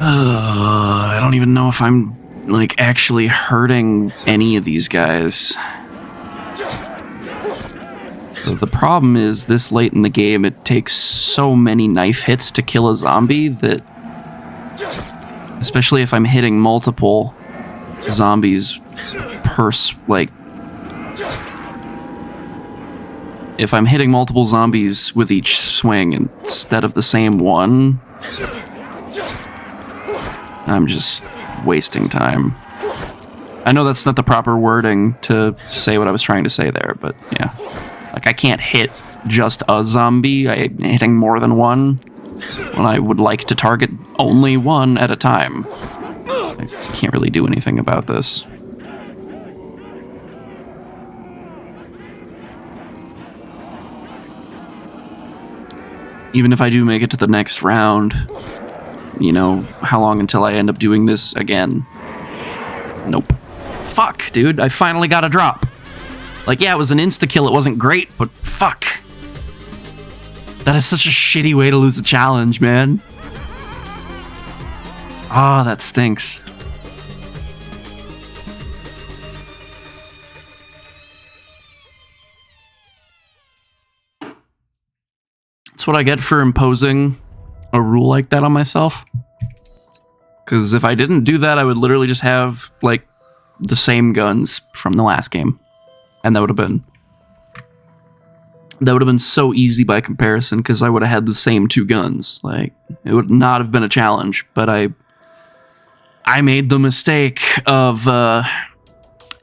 I don't even know if I'm, like, actually hurting any of these guys. So the problem is, this late in the game, it takes so many knife hits to kill a zombie that, especially if I'm hitting multiple zombies per, like, if I'm hitting multiple zombies with each swing instead of the same one, I'm just wasting time. I know that's not the proper wording to say what I was trying to say there, but yeah. Like, I can't hit just a zombie. I'm hitting more than one when I would like to target only one at a time. I can't really do anything about this. Even if I do make it to the next round, you know, how long until I end up doing this again? Nope. Fuck, dude, I finally got a drop. Like, yeah, it was an insta-kill, it wasn't great, but fuck. That is such a shitty way to lose a challenge, man. Ah, that stinks. That's what I get for imposing a rule like that on myself. Because if I didn't do that, I would literally just have, like, the same guns from the last game. And that would have been so easy by comparison, because I would have had the same 2 guns. Like, it would not have been a challenge, but I made the mistake of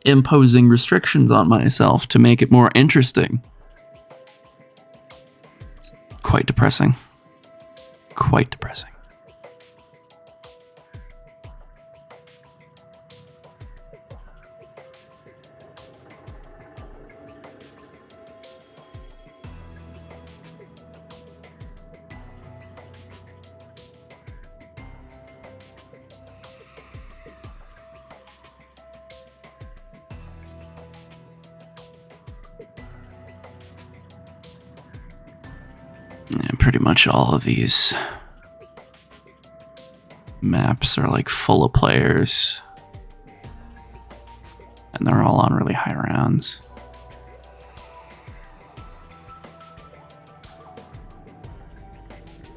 imposing restrictions on myself to make it more interesting. Quite depressing. Quite depressing. Yeah, pretty much all of these maps are like full of players. And they're all on really high rounds.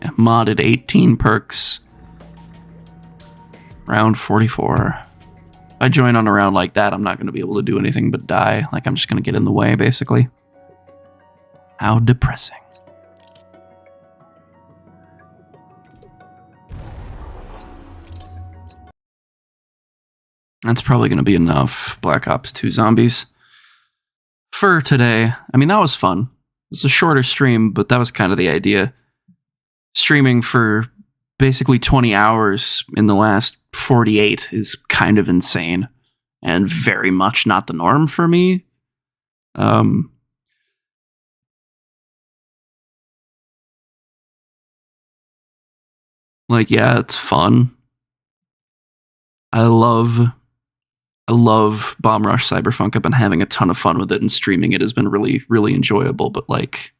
Yeah, modded 18 perks. Round 44. If I join on a round like that, I'm not going to be able to do anything but die. Like, I'm just going to get in the way, basically. How depressing. That's probably going to be enough Black Ops 2 zombies for today. I mean, that was fun. It's a shorter stream, but that was kind of the idea. Streaming for basically 20 hours in the last 48 is kind of insane and very much not the norm for me. Like, yeah, it's fun. I love Bomb Rush Cyberpunk. I've been having a ton of fun with it, and streaming it has been really, really enjoyable. But like,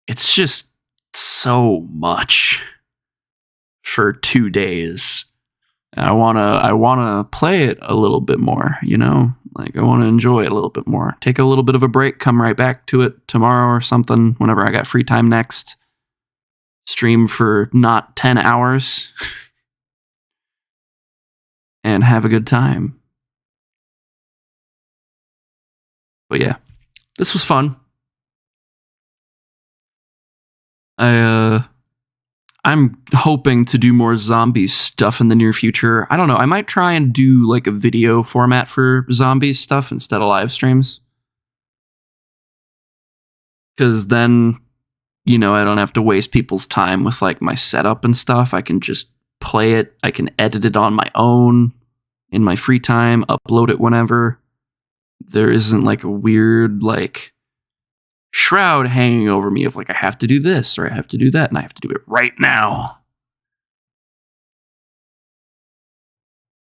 it's just so much for 2 days. I wanna play it a little bit more, you know? Like, I want to enjoy it a little bit more. Take a little bit of a break, come right back to it tomorrow or something, whenever I got free time next. Stream for not 10 hours. And have a good time. But yeah, this was fun. I'm hoping to do more zombie stuff in the near future. I don't know. I might try and do like a video format for zombie stuff instead of live streams. Because then, you know, I don't have to waste people's time with like my setup and stuff. I can just play it. I can edit it on my own in my free time, upload it whenever. There isn't like a weird like shroud hanging over me of like I have to do this or I have to do that and I have to do it right now.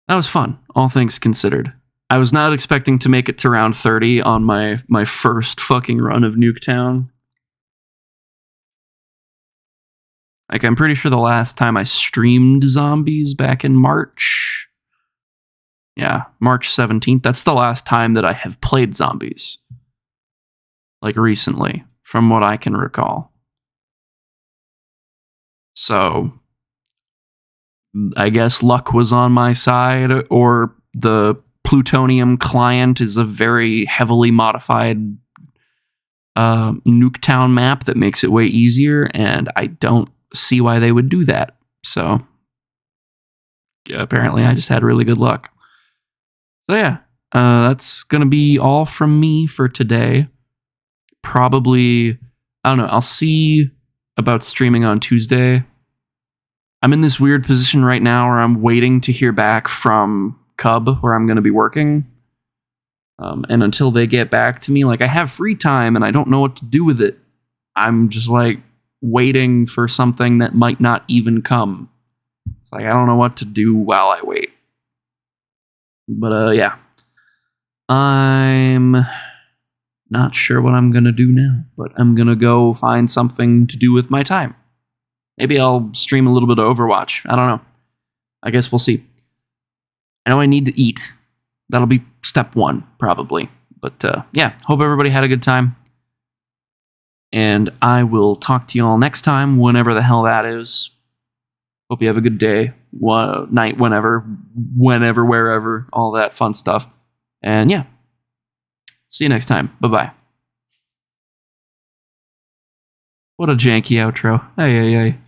That was fun, all things considered. I was not expecting to make it to round 30 on my first fucking run of Nuketown. Like, I'm pretty sure the last time I streamed zombies back in March. Yeah, March 17th. That's the last time that I have played zombies. Like, recently, from what I can recall. So, I guess luck was on my side, or the Plutonium client is a very heavily modified Nuketown map that makes it way easier, and I don't see why they would do that. So, yeah, apparently I just had really good luck. So yeah, that's going to be all from me for today. Probably, I don't know, I'll see about streaming on Tuesday. I'm in this weird position right now where I'm waiting to hear back from Cub, where I'm going to be working. And until they get back to me, like, I have free time and I don't know what to do with it. I'm just like waiting for something that might not even come. It's like I don't know what to do while I wait. But yeah. I'm not sure what I'm going to do now, but I'm going to go find something to do with my time. Maybe I'll stream a little bit of Overwatch. I don't know. I guess we'll see. I know I need to eat. That'll be step 1, probably. But yeah, hope everybody had a good time. And I will talk to you all next time, whenever the hell that is. Hope you have a good day, night, whenever, wherever, all that fun stuff. And yeah, see you next time. Bye-bye. What a janky outro. Hey.